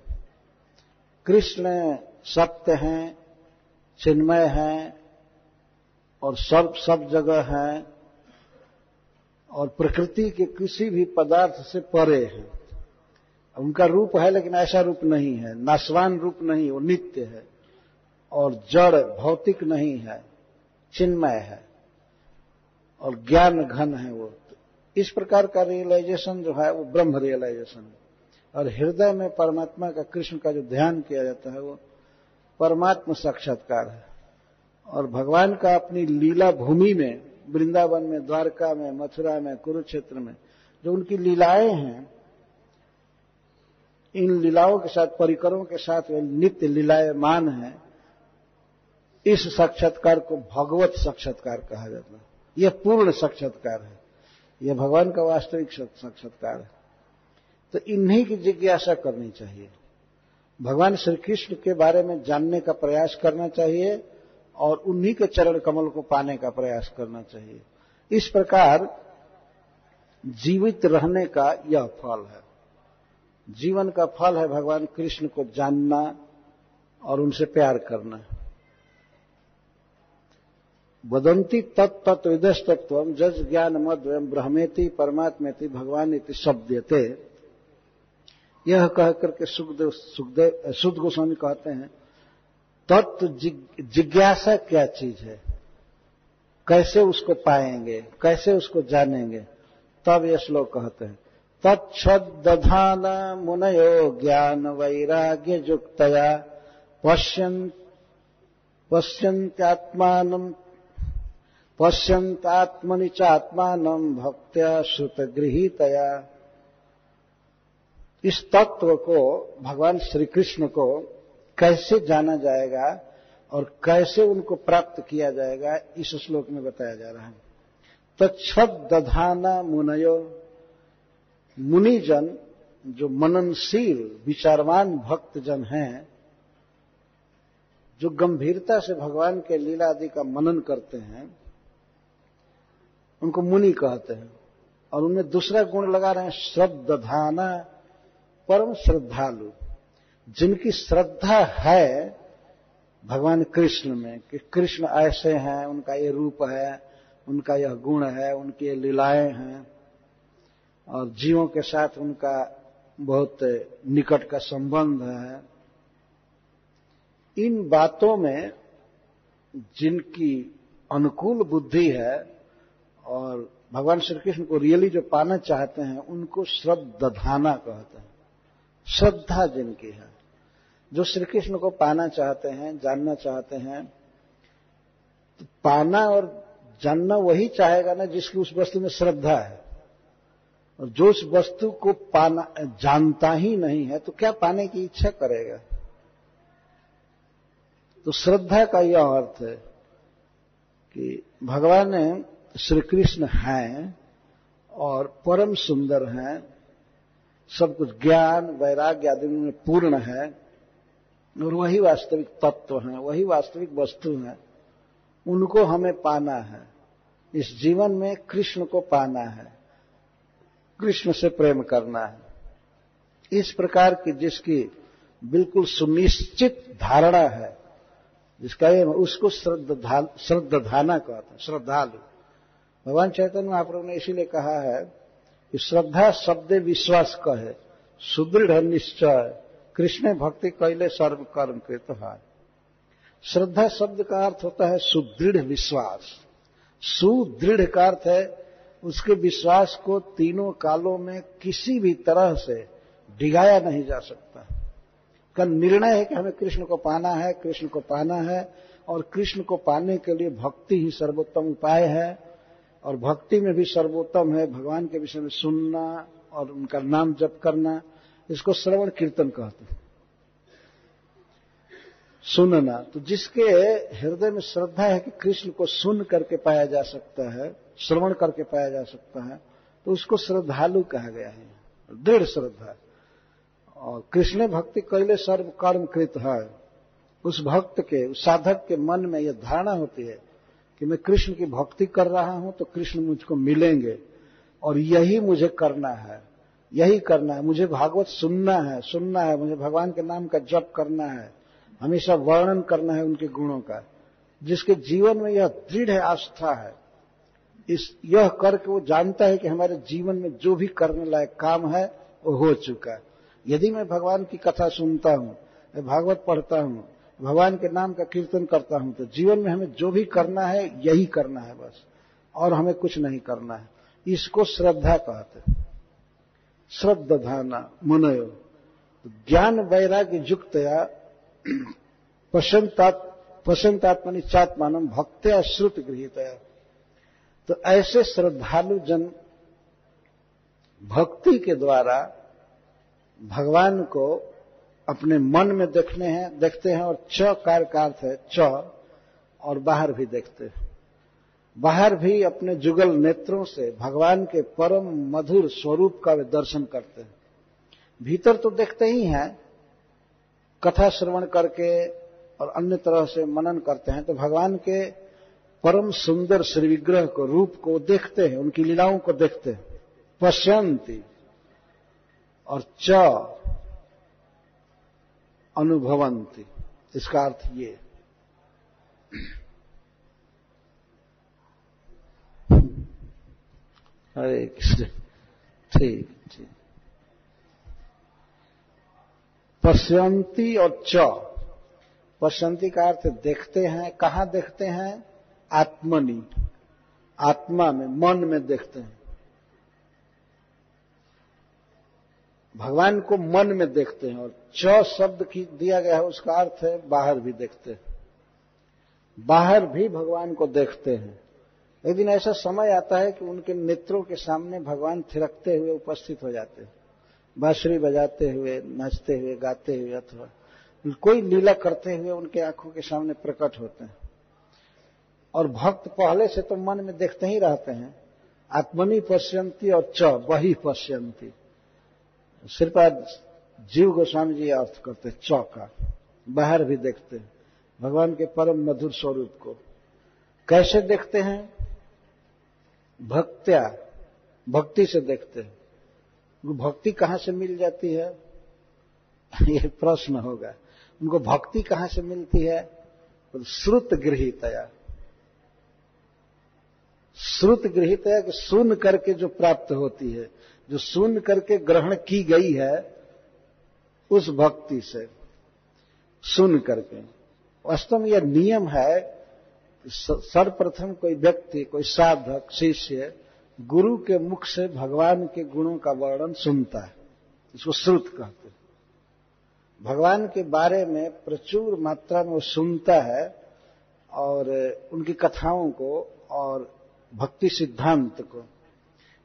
कृष्ण सत्य हैं, चिन्मय हैं, और सब जगह हैं, और प्रकृति के किसी भी पदार्थ से परे हैं। उनका रूप है, लेकिन ऐसा रूप नहीं है, नाशवान रूप नहीं, वो नित्य है, और जड़ भौतिक नहीं है, चिन्मय है, और ज्ञान घन है वो। इस प्रकार का रियलाइजेशन जो है वो ब्रह्म रियलाइजेशन है। और हृदय में परमात्मा का, कृष्ण का जो ध्यान किया जाता है, वो परमात्मा साक्षात्कार है। और भगवान का अपनी लीला भूमि में, वृंदावन में, द्वारका में, मथुरा में, कुरुक्षेत्र में जो उनकी लीलाएं हैं, इन लीलाओं के साथ, परिकरों के साथ वे नित्य लीलायमान है। इस साक्षात्कार को भगवत साक्षात्कार कहा जाता है। यह पूर्ण साक्षात्कार है, यह भगवान का वास्तविक साक्षात्कार है। तो इन्हीं की जिज्ञासा करनी चाहिए, भगवान श्री कृष्ण के बारे में जानने का प्रयास करना चाहिए, और उन्हीं के चरण कमल को पाने का प्रयास करना चाहिए। इस प्रकार जीवित रहने का यह फल है। जीवन का फल है भगवान कृष्ण को जानना और उनसे प्यार करना। वदंती तत्तत्व विदस्तत्वम जज ज्ञान मद्वयम ब्रह्मेति परमात्मेति भगवान इति शब्दयते। यह कह करके सुद गोस्वामी कहते हैं तत्व जिज्ञासा क्या चीज है, कैसे उसको पाएंगे, कैसे उसको जानेंगे। तब ये श्लोक कहते हैं तच्छद्दधान मुनयो ज्ञान वैराग्य युक्तया पश्यन्तात्मनि चात्मानं भक्त्या श्रुतगृहीतया। इस तत्व को, भगवान श्री कृष्ण को कैसे जाना जाएगा और कैसे उनको प्राप्त किया जाएगा, इस श्लोक में बताया जा रहा है। तच्छद्दधाना मुनयो, मुनिजन जो मननशील विचारवान भक्तजन हैं, जो गंभीरता से भगवान के लीला आदि का मनन करते हैं, उनको मुनि कहते हैं। और उनमें दूसरा गुण लगा रहे हैं श्रद्धाना, परम श्रद्धालु, जिनकी श्रद्धा है भगवान कृष्ण में कि कृष्ण ऐसे हैं, उनका ये रूप है, उनका यह गुण है, उनकी ये लीलाएं हैं और जीवों के साथ उनका बहुत निकट का संबंध है। इन बातों में जिनकी अनुकूल बुद्धि है और भगवान श्री कृष्ण को रियली जो पाना चाहते हैं, उनको श्रद्धाना कहते हैं। श्रद्धा जिनकी है, जो श्री कृष्ण को पाना चाहते हैं, जानना चाहते हैं, तो पाना और जानना वही चाहेगा ना जिसकी उस वस्तु में श्रद्धा है। और जो उस वस्तु को पाना जानता ही नहीं है तो क्या पाने की इच्छा करेगा। तो श्रद्धा का यह अर्थ है कि भगवान श्री कृष्ण हैं और परम सुंदर हैं, सब कुछ ज्ञान वैराग्य आदि में पूर्ण है और वही वास्तविक तत्व हैं, वही वास्तविक वस्तु हैं। उनको हमें पाना है, इस जीवन में कृष्ण को पाना है, कृष्ण से प्रेम करना है। इस प्रकार की जिसकी बिल्कुल सुनिश्चित धारणा है, जिसका ये उसको श्रद्धाना कहते हैं, श्रद्धालु। भगवान चैतन्य महाप्रभु ने इसीलिए कहा है कि श्रद्धा शब्दे विश्वास कहे, सुदृढ़ निश्चय कृष्ण भक्ति कैले सर्व कर्म कृत है। श्रद्धा शब्द का अर्थ होता है सुदृढ़ विश्वास। सुदृढ़ का अर्थ है उसके विश्वास को तीनों कालों में किसी भी तरह से डिगाया नहीं जा सकता। का निर्णय है कि हमें कृष्ण को पाना है, कृष्ण को पाना है, और कृष्ण को पाने के लिए भक्ति ही सर्वोत्तम उपाय है। और भक्ति में भी सर्वोत्तम है भगवान के विषय में सुनना और उनका नाम जप करना। इसको श्रवण कीर्तन कहते हैं, सुनना। तो जिसके हृदय में श्रद्धा है कि कृष्ण को सुन करके पाया जा सकता है, श्रवण करके पाया जा सकता है, तो उसको श्रद्धालु कहा गया है, दृढ़ श्रद्धा। और कृष्ण भक्ति कैले सर्व कर्म कृत है। उस भक्त के, उस साधक के मन में यह धारणा होती है कि मैं कृष्ण की भक्ति कर रहा हूं तो कृष्ण मुझको मिलेंगे और यही मुझे करना है, यही करना है। मुझे भागवत सुनना है, मुझे भगवान के नाम का जप करना है, हमेशा वर्णन करना है उनके गुणों का। जिसके जीवन में यह दृढ़ आस्था है, यह करके वो जानता है कि हमारे जीवन में जो भी करने लायक काम है वो हो चुका है। यदि मैं भगवान की कथा सुनता हूं, मैं भागवत पढ़ता हूं, भगवान के नाम का कीर्तन करता हूं, तो जीवन में हमें जो भी करना है यही करना है बस, और हमें कुछ नहीं करना है। इसको श्रद्धा कहते हैं। श्रद्धाना मुनयो ज्ञान वैराग्य युक्तया पश्यन्तात्मनि चात्मानं भक्त्या श्रुत गृहीतया। तो ऐसे श्रद्धालु जन भक्ति के द्वारा भगवान को अपने मन में देखते हैं। और च कार का अर्थ है च, और बाहर भी देखते हैं। बाहर भी अपने जुगल नेत्रों से भगवान के परम मधुर स्वरूप का वे दर्शन करते हैं। भीतर तो देखते ही हैं, कथा श्रवण करके और अन्य तरह से मनन करते हैं, तो भगवान के परम सुंदर श्री विग्रह को, रूप को देखते हैं, उनकी लीलाओं को देखते हैं। पश्यन्ति और च अनुभवन्ति, इसका अर्थ ये। हरे कृष्ण। ठीक ठीक। पश्यन्ति और च, पश्यन्ति का अर्थ देखते हैं। कहां देखते हैं? आत्मनि, आत्मा में, मन में देखते हैं। भगवान को मन में देखते हैं। और च शब्द की दिया गया है, उसका अर्थ है बाहर भी देखते हैं, बाहर भी भगवान को देखते हैं। एक दिन ऐसा समय आता है कि उनके नेत्रों के सामने भगवान थिरकते हुए उपस्थित हो जाते हैं, बांसुरी बजाते हुए, नाचते हुए, गाते हुए, अथवा कोई लीला करते हुए उनके आंखों के सामने प्रकट होते हैं। और भक्त पहले से तो मन में देखते ही रहते हैं। आत्मनि पश्यन्ति और च वही पश्यन्ति। श्रीपाद जीव गोस्वामी जी अर्थ करते हैं च का, बाहर भी देखते हैं भगवान के परम मधुर स्वरूप को। कैसे देखते हैं? भक्त्या, भक्ति से देखते हैं। भक्ति कहां से मिल जाती है? ये प्रश्न होगा। उनको भक्ति कहां से मिलती है? तो श्रुत गृहीतया, श्रुत गृहीतया कि सुन करके जो प्राप्त होती है, जो सुन करके ग्रहण की गई है, उस भक्ति से सुन करके। वास्तव में यह नियम है कि सर्वप्रथम कोई व्यक्ति, कोई साधक, शिष्य गुरु के मुख से भगवान के गुणों का वर्णन सुनता है, इसको श्रुत कहते हैं। भगवान के बारे में प्रचुर मात्रा में वो सुनता है और उनकी कथाओं को और भक्ति सिद्धांत को,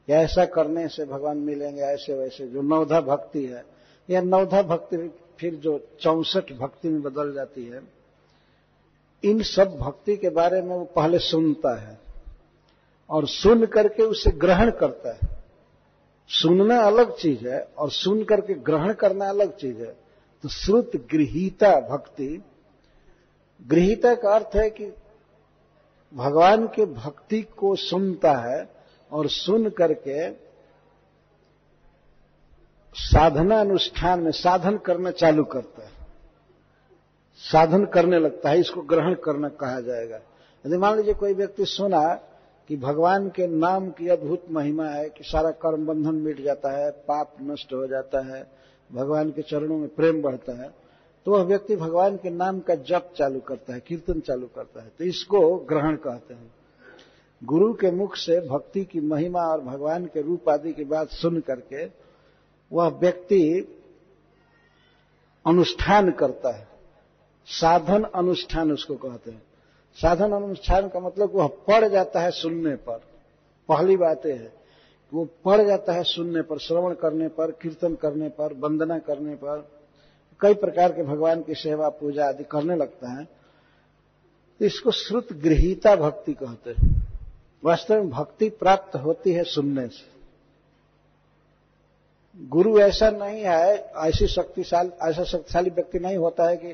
या ऐसा करने से भगवान मिलेंगे, ऐसे वैसे, जो नवधा भक्ति है, यह नवधा भक्ति फिर जो 64 भक्ति में बदल जाती है, इन सब भक्ति के बारे में वो पहले सुनता है और सुन करके उसे ग्रहण करता है। सुनना अलग चीज है और सुन करके ग्रहण करना अलग चीज है। तो श्रुत गृहीता भक्ति, गृहीता का अर्थ है कि भगवान के भक्ति को सुनता है और सुन करके साधना अनुष्ठान में साधन करना चालू करता है, साधन करने लगता है। इसको ग्रहण करना कहा जाएगा। यदि मान लीजिए कोई व्यक्ति सुना कि भगवान के नाम की अद्भुत महिमा है कि सारा कर्म बंधन मिट जाता है, पाप नष्ट हो जाता है, भगवान के चरणों में प्रेम बढ़ता है, तो वह व्यक्ति भगवान के नाम का जप चालू करता है, कीर्तन चालू करता है। तो इसको ग्रहण कहते हैं। गुरु के मुख से भक्ति की महिमा और भगवान के रूप आदि की बात सुन करके वह व्यक्ति अनुष्ठान करता है। साधन अनुष्ठान उसको कहते हैं। साधन अनुष्ठान का मतलब वह पड़ जाता है सुनने पर। पहली बात यह है कि वो पड़ जाता है सुनने पर, श्रवण करने पर, कीर्तन करने पर, वंदना करने पर, कई प्रकार के भगवान की सेवा पूजा आदि करने लगता है। इसको श्रुत गृहीता भक्ति कहते हैं। वास्तव में भक्ति प्राप्त होती है सुनने से। गुरु ऐसा नहीं है, ऐसा शक्तिशाली व्यक्ति नहीं होता है कि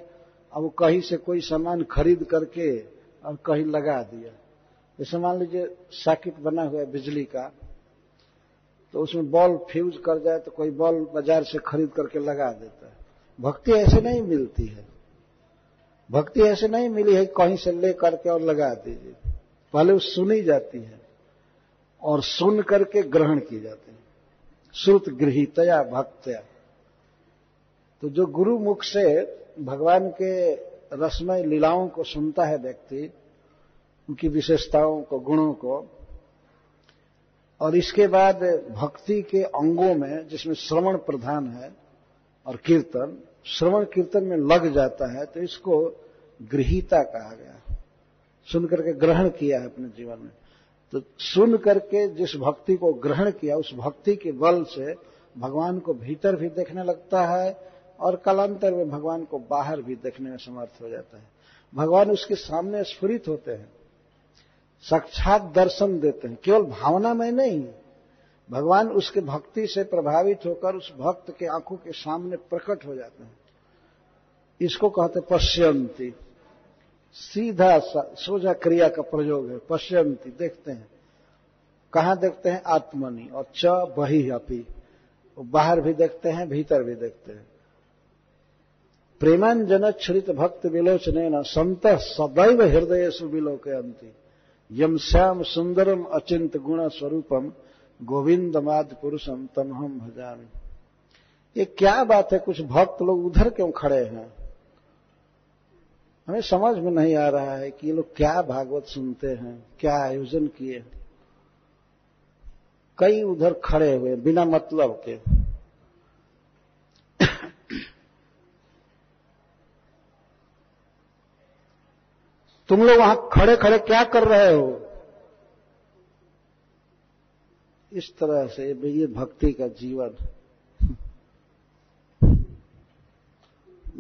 अब वो कहीं से कोई सामान खरीद करके और कहीं लगा दिया। जैसे मान लीजिए सर्किट बना हुआ है बिजली का, तो उसमें बल्ब फ्यूज कर जाए तो कोई बल्ब बाजार से खरीद करके लगा देता है। भक्ति ऐसे नहीं मिलती है। भक्ति ऐसे नहीं मिली है कहीं से ले करके और लगा दीजिए। पहले वो सुनी जाती है और सुन करके ग्रहण की जाती है। श्रुत गृहीतया भक्त्या। तो जो गुरु मुख से भगवान के रसमय लीलाओं को सुनता है व्यक्ति, उनकी विशेषताओं को, गुणों को, और इसके बाद भक्ति के अंगों में जिसमें श्रवण प्रधान है और कीर्तन, श्रवण कीर्तन में लग जाता है, तो इसको गृहीता कहा गया। सुन करके ग्रहण किया है अपने जीवन में। तो सुन करके जिस भक्ति को ग्रहण किया, उस भक्ति के बल से भगवान को भीतर भी देखने लगता है और कालांतर में भगवान को बाहर भी देखने में समर्थ हो जाता है। भगवान उसके सामने स्फुरित होते हैं, साक्षात दर्शन देते हैं, केवल भावना में नहीं। भगवान उसके भक्ति से प्रभावित होकर उस भक्त के आंखों के सामने प्रकट हो जाते हैं। इसको कहते पश्यन्ति। सीधा सोजा क्रिया का प्रयोग है। पश्यन्ति, देखते हैं। कहां देखते हैं? आत्मनि। और च बहि अपि, बाहर भी देखते हैं, भीतर भी देखते हैं। प्रेमांजन छरित भक्त विलोचनेन संतः सदैव हृदयेषु विलोकयन्ति यम श्याम सुंदरम अचिंत गुण स्वरूपम गोविंदमाद पुरुषम तमहम भजामि। ये क्या बात है, कुछ भक्त लोग उधर क्यों खड़े हैं? हमें समझ में नहीं आ रहा है कि ये लोग क्या भागवत सुनते हैं, क्या आयोजन किए। कई उधर खड़े हुए बिना मतलब के। तुम लोग वहां खड़े खड़े क्या कर रहे हो? इस तरह से ये भक्ति का जीवन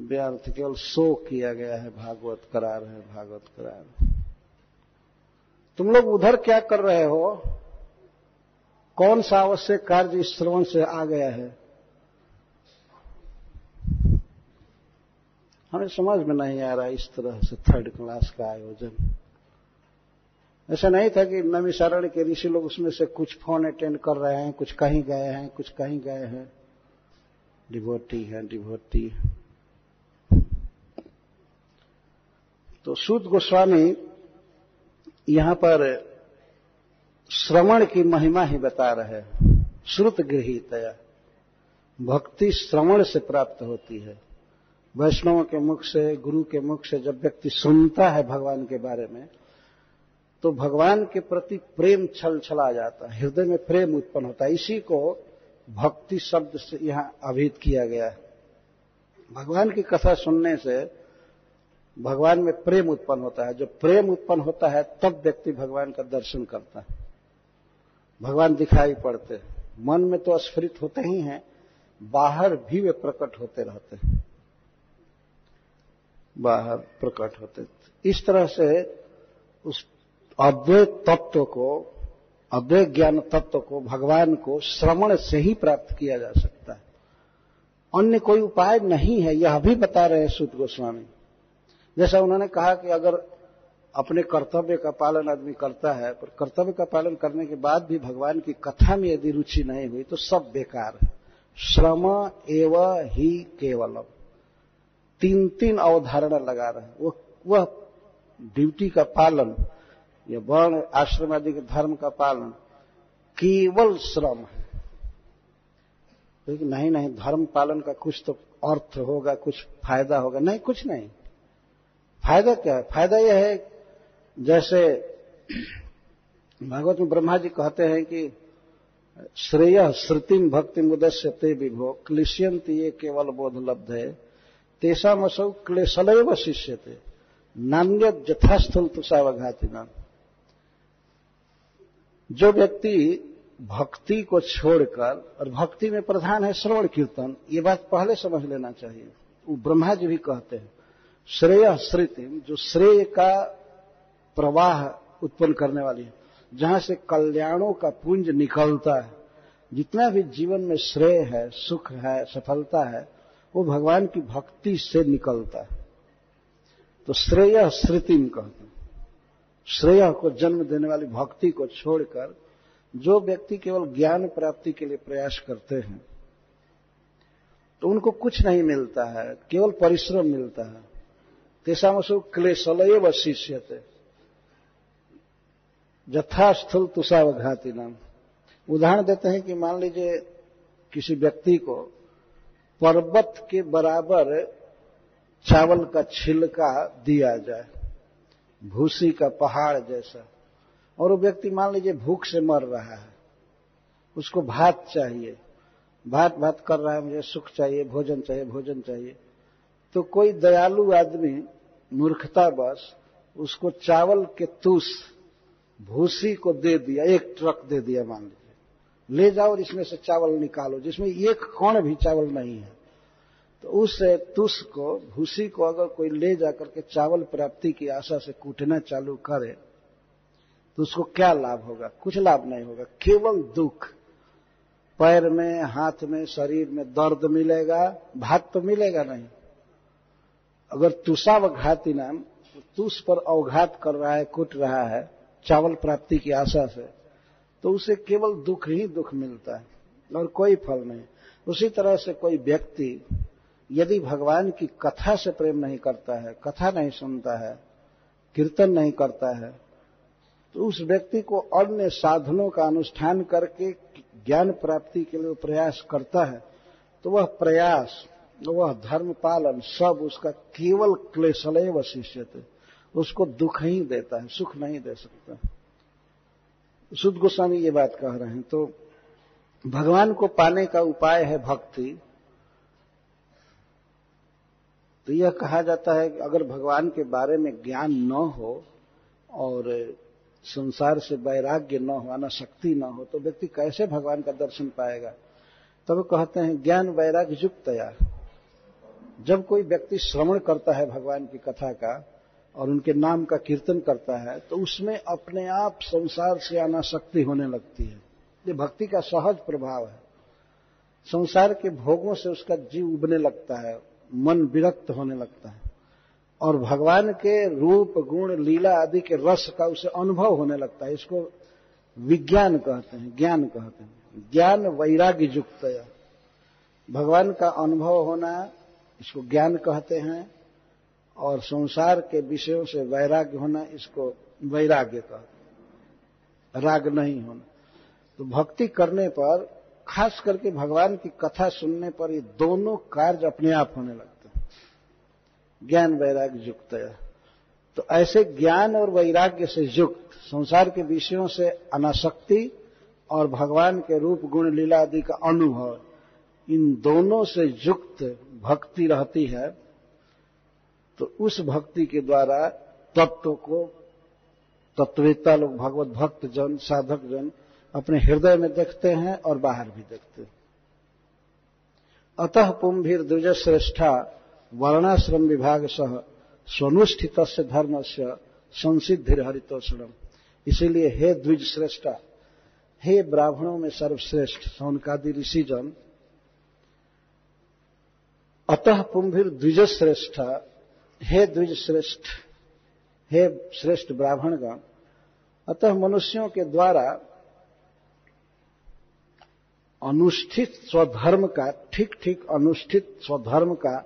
व्यर्थ, केवल शो किया गया है। भागवत करा रहे हैं, भागवत करा रहे हैं। तुम लोग उधर क्या कर रहे हो? कौन सा आवश्यक कार्य इस श्रवण से आ गया है? हमें समझ में नहीं आ रहा इस तरह से थर्ड क्लास का आयोजन। ऐसा नहीं था कि नैमिषारण्य के ऋषि लोग उसमें से कुछ फोन अटेंड कर रहे हैं, कुछ कहीं गए हैं, कुछ कहीं गए हैं। डिवोटी है, डिवोटी। तो सूत गोस्वामी यहां पर श्रवण की महिमा ही बता रहे हैं। श्रुत गृहीतया, भक्ति श्रवण से प्राप्त होती है। वैष्णवों के मुख से, गुरु के मुख से जब व्यक्ति सुनता है भगवान के बारे में, तो भगवान के प्रति प्रेम छलछला जाता है, हृदय में प्रेम उत्पन्न होता है। इसी को भक्ति शब्द से यहां अभिहित किया गया है। भगवान की कथा सुनने से भगवान में प्रेम उत्पन्न होता है। जब प्रेम उत्पन्न होता है तब व्यक्ति भगवान का दर्शन करता है, भगवान दिखाई पड़ते हैं। मन में तो स्फुरित होते ही हैं, बाहर भी वे प्रकट होते रहते हैं, बाहर प्रकट होते। इस तरह से उस अद्वैत तत्व को, अद्वैत ज्ञान तत्व को, भगवान को श्रवण से ही प्राप्त किया जा सकता है। अन्य कोई उपाय नहीं है, यह भी बता रहे हैं सूत गोस्वामी। जैसा उन्होंने कहा कि अगर अपने कर्तव्य का पालन आदमी करता है, पर कर्तव्य का पालन करने के बाद भी भगवान की कथा में यदि रुचि नहीं हुई तो सब बेकार है। श्रम एव ही केवलम, तीन तीन अवधारणा लगा रहे हैं। वह ड्यूटी का पालन, यह वर्ण आश्रम आदि के धर्म का पालन केवल श्रम है। लेकिन नहीं, धर्म पालन का कुछ तो अर्थ होगा, कुछ फायदा होगा। नहीं, कुछ नहीं। फायदा क्या है? फायदा यह है, जैसे भागवत में ब्रह्मा जी कहते हैं कि श्रेय श्रुतिम भक्ति मुदस्यते विभो क्लिश्यंति ये केवल बोध लब्ध है तेषामसौ क्लेशलैव शिष्यते नान्यत यथास्थूल तुषावघाति नाम। जो व्यक्ति भक्ति को छोड़कर, और भक्ति में प्रधान है श्रवण कीर्तन, ये बात पहले समझ लेना चाहिए। वो ब्रह्मा जी भी कहते हैं श्रेय श्रुतिम, जो श्रेय का प्रवाह उत्पन्न करने वाली है, जहां से कल्याणों का पुंज निकलता है। जितना भी जीवन में श्रेय है, सुख है, सफलता है, वो भगवान की भक्ति से निकलता है। तो श्रेय श्रुतिम कहते हैं। श्रेय को जन्म देने वाली भक्ति को छोड़कर जो व्यक्ति केवल ज्ञान प्राप्ति के लिए प्रयास करते हैं, तो उनको कुछ नहीं मिलता है, केवल परिश्रम मिलता है। तेषामसु क्लेशलैव शिष्यते यथास्थूल तुषावघाति नाम। उदाहरण देते हैं कि मान लीजिए किसी व्यक्ति को पर्वत के बराबर चावल का छिलका दिया जाए, भूसी का पहाड़ जैसा, और वो व्यक्ति मान लीजिए भूख से मर रहा है, उसको भात चाहिए, भात कर रहा है, मुझे सुख चाहिए, भोजन चाहिए, भोजन चाहिए। तो कोई दयालु आदमी मूर्खतावश उसको चावल के तुष भूसी को दे दिया, एक ट्रक दे दिया, मान लीजिए, ले जाओ और इसमें से चावल निकालो, जिसमें एक कण भी चावल नहीं है। तो उस तुष को, भूसी को अगर कोई ले जाकर के चावल प्राप्ति की आशा से कूटना चालू करे तो उसको क्या लाभ होगा? कुछ लाभ नहीं होगा, केवल दुख। पैर में, हाथ में, शरीर में दर्द मिलेगा, भात तो मिलेगा नहीं। अगर तुषावघाती नाम, तुष पर अवघात कर रहा है, कूट रहा है चावल प्राप्ति की आशा से, तो उसे केवल दुख ही दुख मिलता है और कोई फल नहीं। उसी तरह से कोई व्यक्ति यदि भगवान की कथा से प्रेम नहीं करता है, कथा नहीं सुनता है, कीर्तन नहीं करता है, तो उस व्यक्ति को अन्य साधनों का अनुष्ठान करके ज्ञान प्राप्ति के लिए प्रयास करता है, तो वह प्रयास, वह धर्म पालन सब उसका केवल क्लेशलेव शिष्यते, उसको दुख ही देता है, सुख नहीं दे सकता। शुद्ध गोस्वामी ये बात कह रहे हैं। तो भगवान को पाने का उपाय है भक्ति। तो यह कहा जाता है कि अगर भगवान के बारे में ज्ञान न हो और संसार से वैराग्य न हो, अनासक्ति न हो, तो व्यक्ति कैसे भगवान का दर्शन पाएगा। तब कहते हैं ज्ञान वैराग्य युक्तया। जब कोई व्यक्ति श्रवण करता है भगवान की कथा का और उनके नाम का कीर्तन करता है, तो उसमें अपने आप संसार से अनासक्ति होने लगती है। ये भक्ति का सहज प्रभाव है। संसार के भोगों से उसका जीव उबने लगता है, मन विरक्त होने लगता है और भगवान के रूप गुण लीला आदि के रस का उसे अनुभव होने लगता है। इसको विज्ञान कहते हैं, ज्ञान कहते हैं। ज्ञान वैराग्य युक्तया, भगवान का अनुभव होना, इसको ज्ञान कहते हैं। और संसार के विषयों से वैराग्य होना, इसको वैराग्य कहते हैं, राग नहीं होना। तो भक्ति करने पर, खास करके भगवान की कथा सुनने पर, ये दोनों कार्य अपने आप होने लगते हैं, ज्ञान वैराग्य युक्तया। तो ऐसे ज्ञान और वैराग्य से युक्त, संसार के विषयों से अनासक्ति और भगवान के रूप गुण लीला आदि का अनुभव, इन दोनों से युक्त भक्ति रहती है, तो उस भक्ति के द्वारा तत्व को तत्ववेत्ता लोग, भगवत भक्त जन, साधक जन अपने हृदय में देखते हैं और बाहर भी देखते हैं। अतः पुंभीर द्विजश्रेष्ठा वर्णाश्रम विभाग सह स्वनुष्ठित धर्म से संसिद्धिर हरितोषणम। इसीलिए हे द्विज श्रेष्ठा, हे ब्राह्मणों में सर्वश्रेष्ठ सौनकादि ऋषिजन, अतः पुंभीर द्विजश्रेष्ठा, हे द्विज श्रेष्ठ, हे श्रेष्ठ ब्राह्मणगण, अतः मनुष्यों के द्वारा अनुष्ठित स्वधर्म का, ठीक ठीक अनुष्ठित स्वधर्म का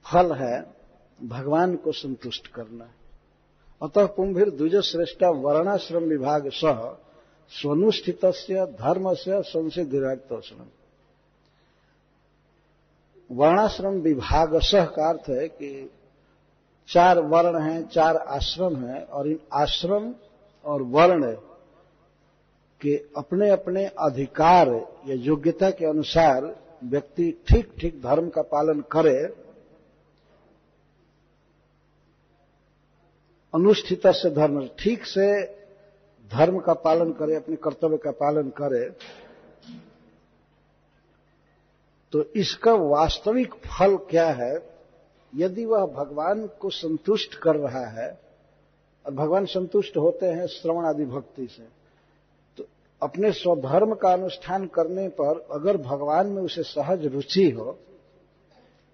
फल है भगवान को संतुष्ट करना। अतः पुंभीर द्विजश्रेष्ठा वर्णाश्रम विभाग सह स्वनुष्ठित धर्म से संसिद्धिराक्तोषणम। वर्णाश्रम विभाग सह का अर्थ है कि 4 वर्ण हैं, 4 आश्रम हैं, और इन आश्रम और वर्ण के अपने अपने अधिकार या योग्यता के अनुसार व्यक्ति ठीक ठीक धर्म का पालन करे, अनुष्ठित से धर्म, ठीक से धर्म का पालन करे, अपने कर्तव्य का पालन करे, तो इसका वास्तविक फल क्या है। यदि वह भगवान को संतुष्ट कर रहा है, और भगवान संतुष्ट होते हैं श्रवण आदि भक्ति से, तो अपने स्वधर्म का अनुष्ठान करने पर अगर भगवान में उसे सहज रुचि हो,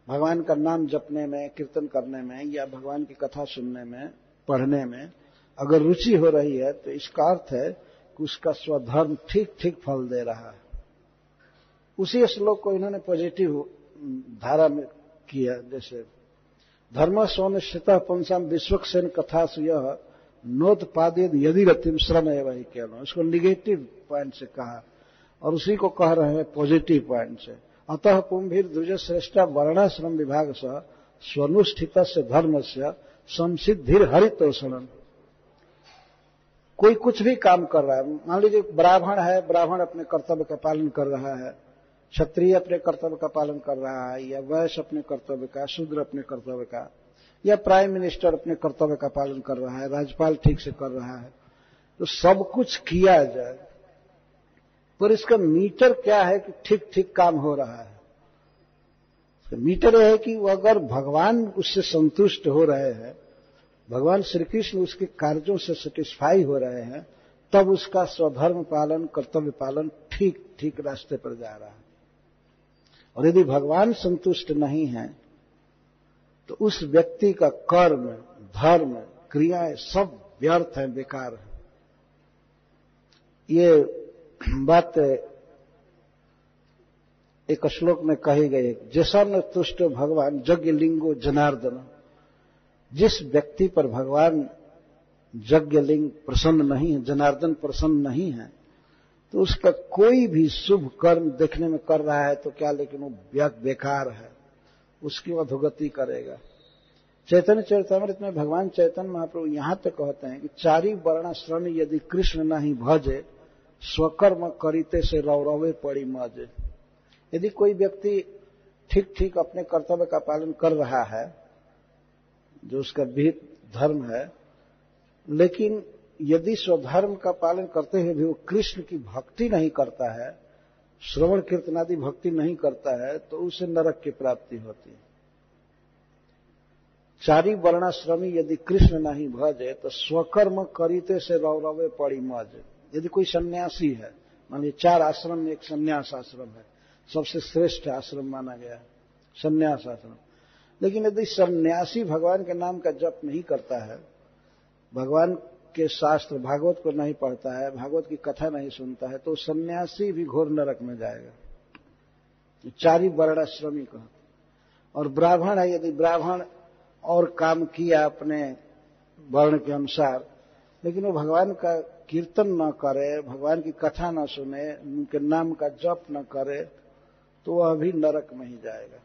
भगवान का नाम जपने में, कीर्तन करने में, या भगवान की कथा सुनने में, पढ़ने में अगर रुचि हो रही है, तो इसका अर्थ है कि उसका स्वधर्म ठीक ठीक फल दे रहा है। उसी श्लोक को इन्होंने पॉजिटिव धारा में किया, जैसे धर्म सोनिश्चितः पुंसाम विश्वक्सेन कथासु यः नोत्पादेत यदि रतिम श्रम एवं ही केवल। इसको निगेटिव पॉइंट से कहा और उसी को कह रहे हैं पॉजिटिव पॉइंट से। अतः पुंभीर द्विजश्रेष्ठा वर्णाश्रम विभाग से स्वनुष्ठित धर्म से संसिद्धिर हरितोषणम। कोई कुछ भी काम कर रहा है, मान लीजिए ब्राह्मण है, ब्राह्मण अपने कर्तव्य का पालन कर रहा है, क्षत्रिय अपने कर्तव्य का पालन कर रहा है, या वैश्य अपने कर्तव्य का, शूद्र अपने कर्तव्य का, या प्राइम मिनिस्टर अपने कर्तव्य का पालन कर रहा है, राज्यपाल ठीक से कर रहा है, तो सब कुछ किया जाए, पर इसका मीटर क्या है कि ठीक ठीक काम हो रहा है। मीटर यह है कि वो अगर भगवान उससे संतुष्ट हो रहे हैं, भगवान श्री कृष्ण उसके कार्यों से सेटिस्फाई हो रहे हैं, तब उसका स्वधर्म पालन, कर्तव्य पालन ठीक ठीक रास्ते पर जा रहा है। और यदि भगवान संतुष्ट नहीं है, तो उस व्यक्ति का कर्म, धर्म, क्रियाएं सब व्यर्थ हैं, बेकार हैं। ये बात एक श्लोक में कही गई, जैसन तुष्ट भगवान यज्ञ लिंगो जनार्दन। जिस व्यक्ति पर भगवान यज्ञ लिंग प्रसन्न नहीं है, जनार्दन प्रसन्न नहीं है, तो उसका कोई भी शुभ कर्म देखने में कर रहा है तो क्या, लेकिन वो बेकार है, उसकी अधोगति करेगा। चैतन्य चरितामृत में भगवान चैतन्य महाप्रभु यहां तक कहते हैं कि चारि वर्णाश्रम यदि कृष्ण नहीं भजे, स्वकर्म करिते से रौरवे पड़ी मजे। यदि कोई व्यक्ति ठीक ठीक अपने कर्तव्य का पालन कर रहा है, जो उसका विहित धर्म है, लेकिन यदि स्वधर्म का पालन करते हुए भी वो कृष्ण की भक्ति नहीं करता है, श्रवण कीर्तन आदि भक्ति नहीं करता है, तो उसे नरक की प्राप्ति होती है। चारि वर्णाश्रमी यदि कृष्ण नहीं भजे, तो स्वकर्म करिते से रौरवे पड़ी मज। यदि कोई सन्यासी है, मान लीजिए 4 आश्रम में एक सन्यास आश्रम है, सबसे श्रेष्ठ आश्रम माना गया है सन्यास आश्रम, लेकिन यदि सन्यासी भगवान के नाम का जप नहीं करता है, भगवान के शास्त्र भागवत को नहीं पढ़ता है, भागवत की कथा नहीं सुनता है, तो सन्यासी भी घोर नरक में जाएगा। चारि वर्णाश्रमी कहते। और ब्राह्मण है, यदि ब्राह्मण और काम किया अपने वर्ण के अनुसार, लेकिन वो भगवान का कीर्तन न करे, भगवान की कथा न सुने, उनके नाम का जप न करे, तो वह भी नरक में ही जाएगा।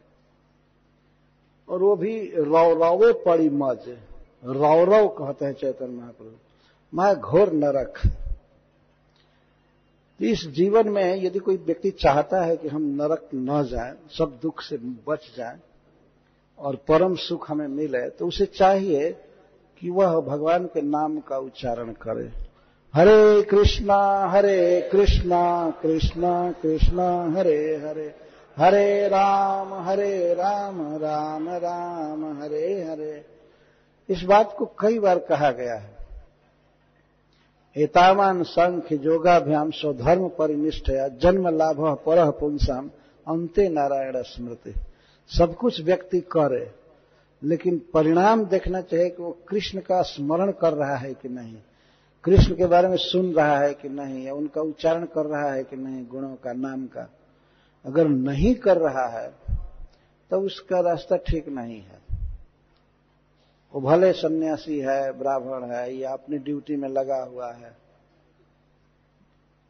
और वो भी रौरवे पड़ी मज। रौरव कहते हैं चैतन्य महाप्रभु, मां घोर नरक। इस जीवन में यदि कोई व्यक्ति चाहता है कि हम नरक न जाएं, सब दुख से बच जाएं और परम सुख हमें मिले, तो उसे चाहिए कि वह भगवान के नाम का उच्चारण करे। हरे कृष्णा कृष्णा कृष्णा हरे हरे, हरे राम राम राम हरे हरे। इस बात को कई बार कहा गया है। एतावान संख्य योगाभ्याम स्वधर्म परिनिष्ठया जन्म लाभ परः पुंसाम अंते नारायण स्मृति। सब कुछ व्यक्ति करे, लेकिन परिणाम देखना चाहिए कि वो कृष्ण का स्मरण कर रहा है कि नहीं, कृष्ण के बारे में सुन रहा है कि नहीं, या उनका उच्चारण कर रहा है कि नहीं, गुणों का, नाम का। अगर नहीं कर रहा है तो उसका रास्ता ठीक नहीं है। वो भले सन्यासी है, ब्राह्मण है, या अपनी ड्यूटी में लगा हुआ है।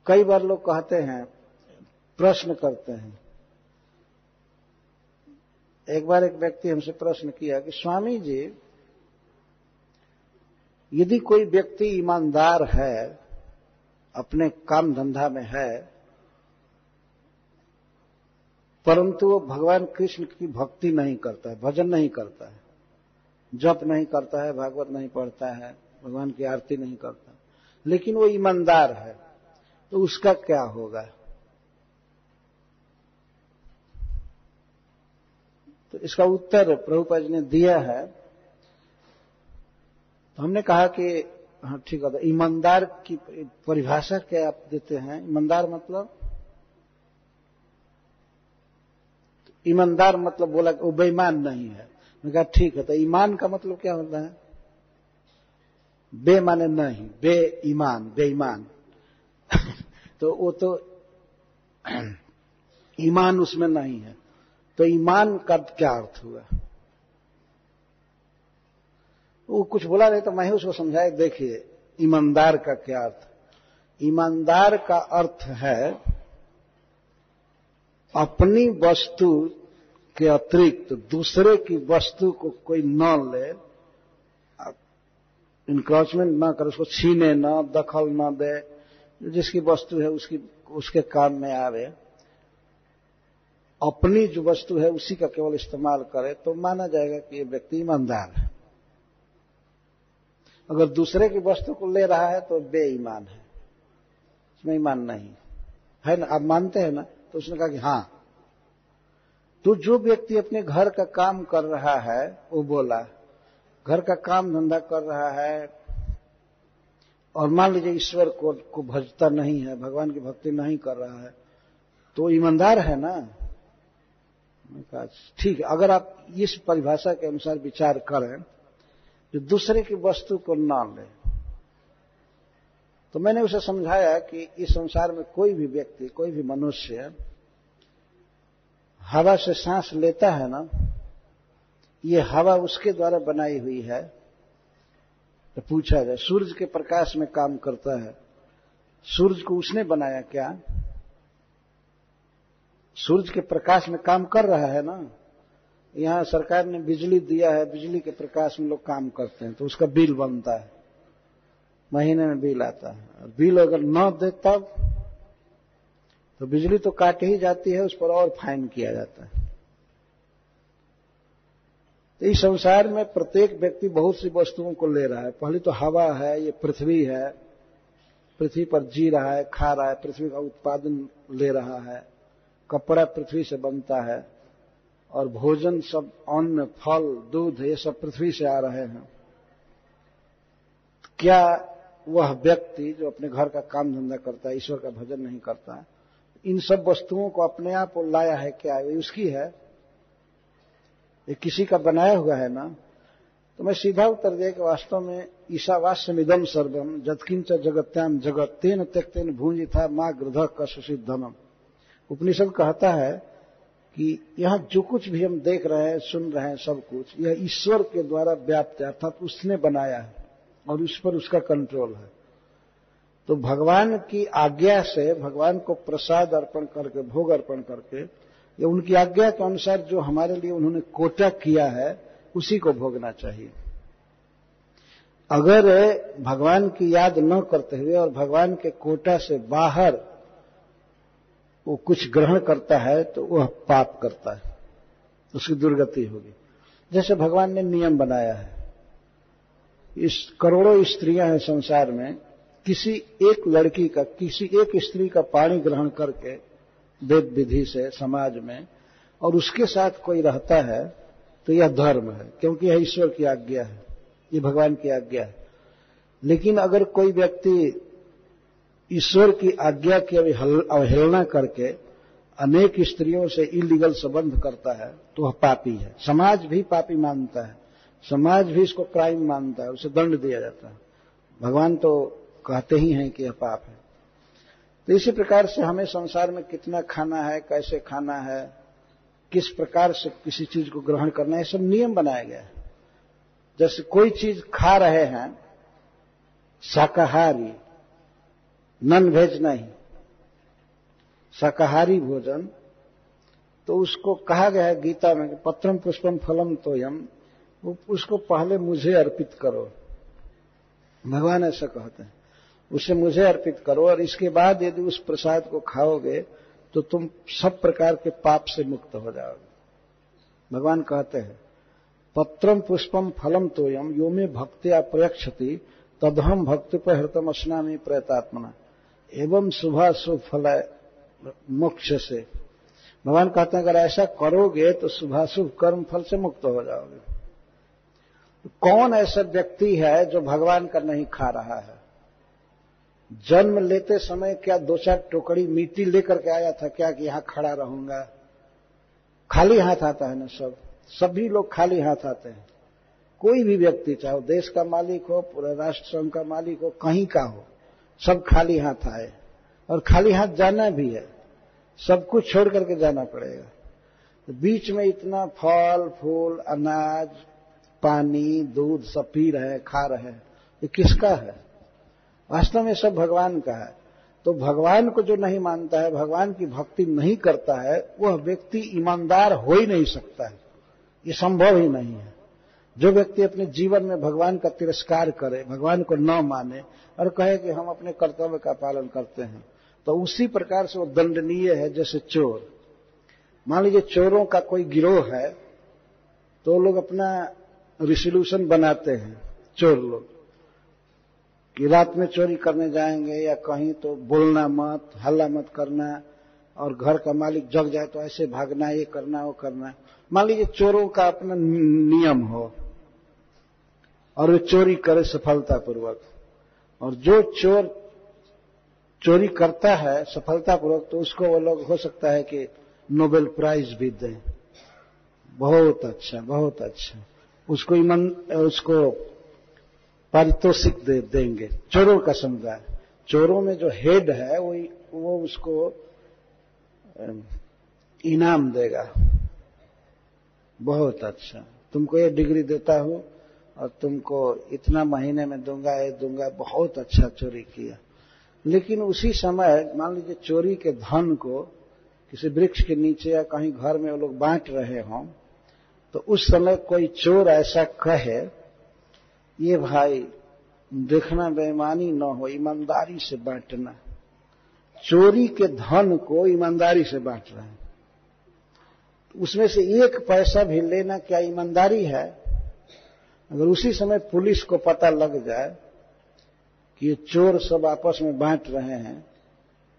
कई बार लोग कहते हैं, प्रश्न करते हैं। एक बार एक व्यक्ति हमसे प्रश्न किया कि स्वामी जी, यदि कोई व्यक्ति ईमानदार है, अपने काम धंधा में है, परंतु वो भगवान कृष्ण की भक्ति नहीं करता है, भजन नहीं करता है, जप नहीं करता है, भागवत नहीं पढ़ता है, भगवान की आरती नहीं करता, लेकिन वो ईमानदार है, तो उसका क्या होगा? तो इसका उत्तर प्रभुपाद जी ने दिया है। तो हमने कहा कि हाँ ठीक है, ईमानदार की परिभाषा क्या आप देते हैं? ईमानदार मतलब, ईमानदार मतलब बोला कि वो बेईमान नहीं है। मैंने कहा ठीक है, तो ईमान का मतलब क्या होता है? बे माने नहीं, बेईमान, बेईमान। तो वो तो ईमान उसमें नहीं है, तो ईमान का क्या अर्थ हुआ? वो कुछ बोला नहीं, तो मैं ही उसको समझाया। देखिए ईमानदार का क्या अर्थ? ईमानदार का अर्थ है अपनी वस्तु के अतिरिक्त दूसरे की वस्तु को कोई न ले, इंक्रोचमेंट न करे, उसको छीने न, दखल न दे, जिसकी वस्तु है उसके काम में आवे, अपनी जो वस्तु है उसी का केवल इस्तेमाल करे, तो माना जाएगा कि ये व्यक्ति ईमानदार है। अगर दूसरे की वस्तु को ले रहा है तो बेईमान है, इसमें ईमान नहीं है ना। आप मानते हैं ना? तो उसने कहा कि हाँ। तो जो व्यक्ति अपने घर का काम कर रहा है, वो बोला घर का काम धंधा कर रहा है, और मान लीजिए ईश्वर को भजता नहीं है, भगवान की भक्ति नहीं कर रहा है, तो ईमानदार है ना। ठीक है, अगर आप इस परिभाषा के अनुसार विचार करें, जो दूसरे की वस्तु को न ले, तो मैंने उसे समझाया कि इस संसार में कोई भी व्यक्ति, कोई भी मनुष्य हवा से सांस लेता है ना, ये हवा उसके द्वारा बनाई हुई है। तो पूछा जाए, सूरज के प्रकाश में काम करता है, सूरज को उसने बनाया क्या? सूरज के प्रकाश में काम कर रहा है ना। यहां सरकार ने बिजली दिया है, बिजली के प्रकाश में लोग काम करते हैं, तो उसका बिल बनता है, महीने में बिल आता है। और बिल अगर न दे तब तो बिजली तो काट ही जाती है, उस पर और फाइन किया जाता है। तो इस संसार में प्रत्येक व्यक्ति बहुत सी वस्तुओं को ले रहा है। पहले तो हवा है, ये पृथ्वी है, पृथ्वी पर जी रहा है, खा रहा है, पृथ्वी का उत्पादन ले रहा है, कपड़ा पृथ्वी से बनता है, और भोजन सब अन्न, फल, दूध, ये सब पृथ्वी से आ रहे हैं। क्या वह व्यक्ति जो अपने घर का काम धंधा करता है, ईश्वर का भजन नहीं करता, इन सब वस्तुओं को अपने आप वो लाया है क्या? ये उसकी है, ये किसी का बनाया हुआ है ना। तो मैं सीधा उत्तर दिया कि वास्तव में ईशावास्यमिदं सर्वम जत्किंच जगत्याम जगत तेन त्यक्तेन भूंजिथा मां गृध कसुसिद्धनम। उपनिषद कहता है कि यहां जो कुछ भी हम देख रहे हैं, सुन रहे हैं, सब कुछ यह ईश्वर के द्वारा व्याप्त है, अर्थात उसने बनाया है और उस पर उसका कंट्रोल है। तो भगवान की आज्ञा से, भगवान को प्रसाद अर्पण करके, भोग अर्पण करके, या उनकी आज्ञा के अनुसार जो हमारे लिए उन्होंने कोटा किया है उसी को भोगना चाहिए। अगर भगवान की याद न करते हुए और भगवान के कोटा से बाहर वो कुछ ग्रहण करता है तो वह पाप करता है, उसकी दुर्गति होगी। जैसे भगवान ने नियम बनाया है, इस करोड़ों स्त्रियां हैं संसार में, किसी एक लड़की का, किसी एक स्त्री का पाणी ग्रहण करके वेद विधि से समाज में, और उसके साथ कोई रहता है तो यह धर्म है, क्योंकि यह ईश्वर की आज्ञा है, ये भगवान की आज्ञा है। लेकिन अगर कोई व्यक्ति ईश्वर की आज्ञा की अवहेलना करके अनेक स्त्रियों से इलीगल संबंध करता है तो वह पापी है। समाज भी पापी मानता है, समाज भी इसको क्राइम मानता है, उसे दंड दिया जाता है। भगवान तो कहते ही हैं कि यह पाप है। तो इसी प्रकार से हमें संसार में कितना खाना है, कैसे खाना है, किस प्रकार से किसी चीज को ग्रहण करना है, सब नियम बनाया गया है। जैसे कोई चीज खा रहे हैं शाकाहारी, नॉन वेज नहीं, शाकाहारी भोजन, तो उसको कहा गया है गीता में कि पत्रम पुष्पम फलम तोयम, उसको पहले मुझे अर्पित करो। भगवान ऐसा कहते हैं, उसे मुझे अर्पित करो, और इसके बाद यदि उस प्रसाद को खाओगे तो तुम सब प्रकार के पाप से मुक्त हो जाओगे। भगवान कहते हैं पत्रम पुष्पम फलम तोयम यो मे भक्त्या प्रयक्षति तदहम भक्त्युपहृतम अस्नामि प्रयतात्मना एवं शुभाशुभ फल मोक्ष से। भगवान कहते हैं अगर ऐसा करोगे तो शुभाशुभ कर्म फल से मुक्त हो जाओगे। कौन ऐसा व्यक्ति है जो भगवान का नहीं खा रहा है? जन्म लेते समय क्या 2-4 टोकरी मिट्टी लेकर के आया था क्या कि यहां खड़ा रहूंगा? खाली हाथ आता है ना, सभी लोग खाली हाथ आते हैं। कोई भी व्यक्ति, चाहे देश का मालिक हो, पूरे राष्ट्र संघ का मालिक हो, कहीं का हो, सब खाली हाथ आए, और खाली हाथ जाना भी है, सब कुछ छोड़ करके जाना पड़ेगा। तो बीच में इतना फल फूल, अनाज, पानी, दूध सब पी रहे, खा रहे, ये किसका है? वास्तव में सब भगवान का है। तो भगवान को जो नहीं मानता है, भगवान की भक्ति नहीं करता है, वह व्यक्ति ईमानदार हो ही नहीं सकता है, ये संभव ही नहीं है। जो व्यक्ति अपने जीवन में भगवान का तिरस्कार करे, भगवान को न माने और कहे कि हम अपने कर्तव्य का पालन करते हैं, तो उसी प्रकार से वो दंडनीय है जैसे चोर। मान लीजिए चोरों का कोई गिरोह है, तो लोग अपना रिजोल्यूशन बनाते हैं, चोर लोग, कि रात में चोरी करने जाएंगे या कहीं तो बोलना मत, हल्ला मत करना, और घर का मालिक जग जाए तो ऐसे भागना, ये करना वो करना। मान लीजिए चोरों का अपना नियम हो और वे चोरी करे सफलतापूर्वक, और जो चोर चोरी करता है सफलतापूर्वक तो उसको वो लोग हो सकता है कि नोबेल प्राइज भी दें। बहुत अच्छा, बहुत अच्छा, उसको पारितोषिक देंगे। चोरों का समुदाय, चोरों में जो हेड है वो उसको इनाम देगा, बहुत अच्छा, तुमको ये डिग्री देता हूं और तुमको इतना महीने में दूंगा, ये दूंगा, बहुत अच्छा चोरी किया। लेकिन उसी समय मान लीजिए चोरी के धन को किसी वृक्ष के नीचे या कहीं घर में वो लोग बांट रहे हों, तो उस समय कोई चोर ऐसा कहे, ये भाई देखना बेईमानी न हो, ईमानदारी से बांटना, चोरी के धन को ईमानदारी से बांट रहे हैं, उसमें से एक पैसा भी लेना क्या ईमानदारी है? अगर उसी समय पुलिस को पता लग जाए कि ये चोर सब आपस में बांट रहे हैं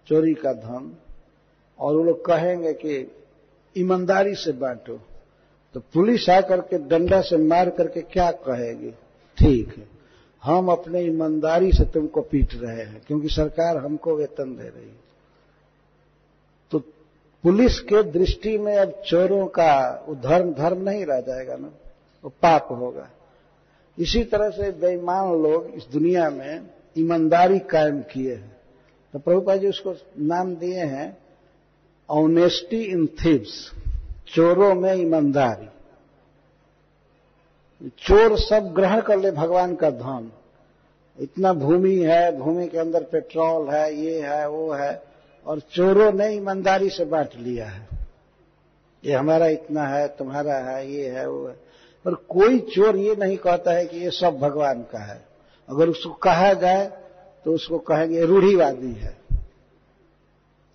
चोरी का धन, और वो लोग कहेंगे कि ईमानदारी से बांटो, तो पुलिस आकर के डंडा से मार करके क्या कहेगी? ठीक है, हम अपने ईमानदारी से तुमको पीट रहे हैं क्योंकि सरकार हमको वेतन दे रही है। तो पुलिस के दृष्टि में अब चोरों का धर्म नहीं रह जाएगा ना, वो पाप होगा। इसी तरह से बेईमान लोग इस दुनिया में ईमानदारी कायम किए हैं, तो प्रभुपाद जी उसको नाम दिए हैं ऑनेस्टी इन थीव्स, चोरों में ईमानदारी। चोर सब ग्रहण कर ले भगवान का धन, इतना भूमि है, भूमि के अंदर पेट्रोल है, ये है वो है, और चोरों ने ईमानदारी से बांट लिया है, ये हमारा इतना है, तुम्हारा है, ये है वो है। पर कोई चोर ये नहीं कहता है कि ये सब भगवान का है। अगर उसको कहा जाए तो उसको कहेंगे रूढ़िवादी है,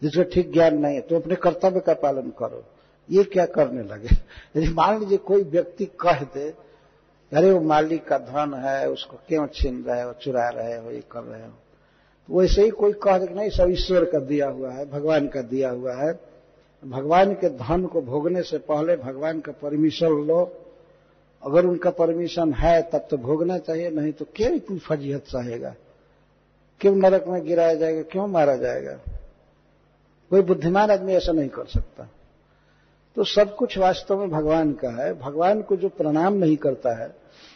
जिसको ठीक ज्ञान नहीं है, तो अपने कर्तव्य का पालन करो। ये क्या करने लगे? यदि मान लीजिए कोई व्यक्ति कह दे अरे वो मालिक का धन है, उसको क्यों छीन रहे हो, चुरा रहे हो, ये कर रहे हो, तो वैसे ही कोई कह दे कि नहीं सब ईश्वर का दिया हुआ है, भगवान का दिया हुआ है, भगवान के धन को भोगने से पहले भगवान का परमिशन लो, अगर उनका परमिशन है तब तो भोगना चाहिए, नहीं तो क्यों इतनी फजीहत सहेगा, क्यों नरक में गिराया जाएगा, क्यों मारा जाएगा? कोई बुद्धिमान आदमी ऐसा नहीं कर सकता। तो सब कुछ वास्तव में भगवान का है। भगवान को जो प्रणाम नहीं करता है,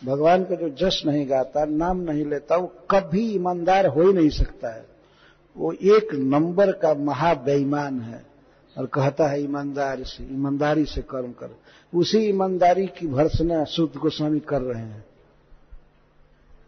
भगवान का जो जश नहीं गाता, नाम नहीं लेता, वो कभी ईमानदार हो ही नहीं सकता है। वो एक नंबर का महाबेईमान है और कहता है ईमानदारी से कर्म कर। उसी ईमानदारी की भर्त्सना सूत गोस्वामी कर रहे हैं।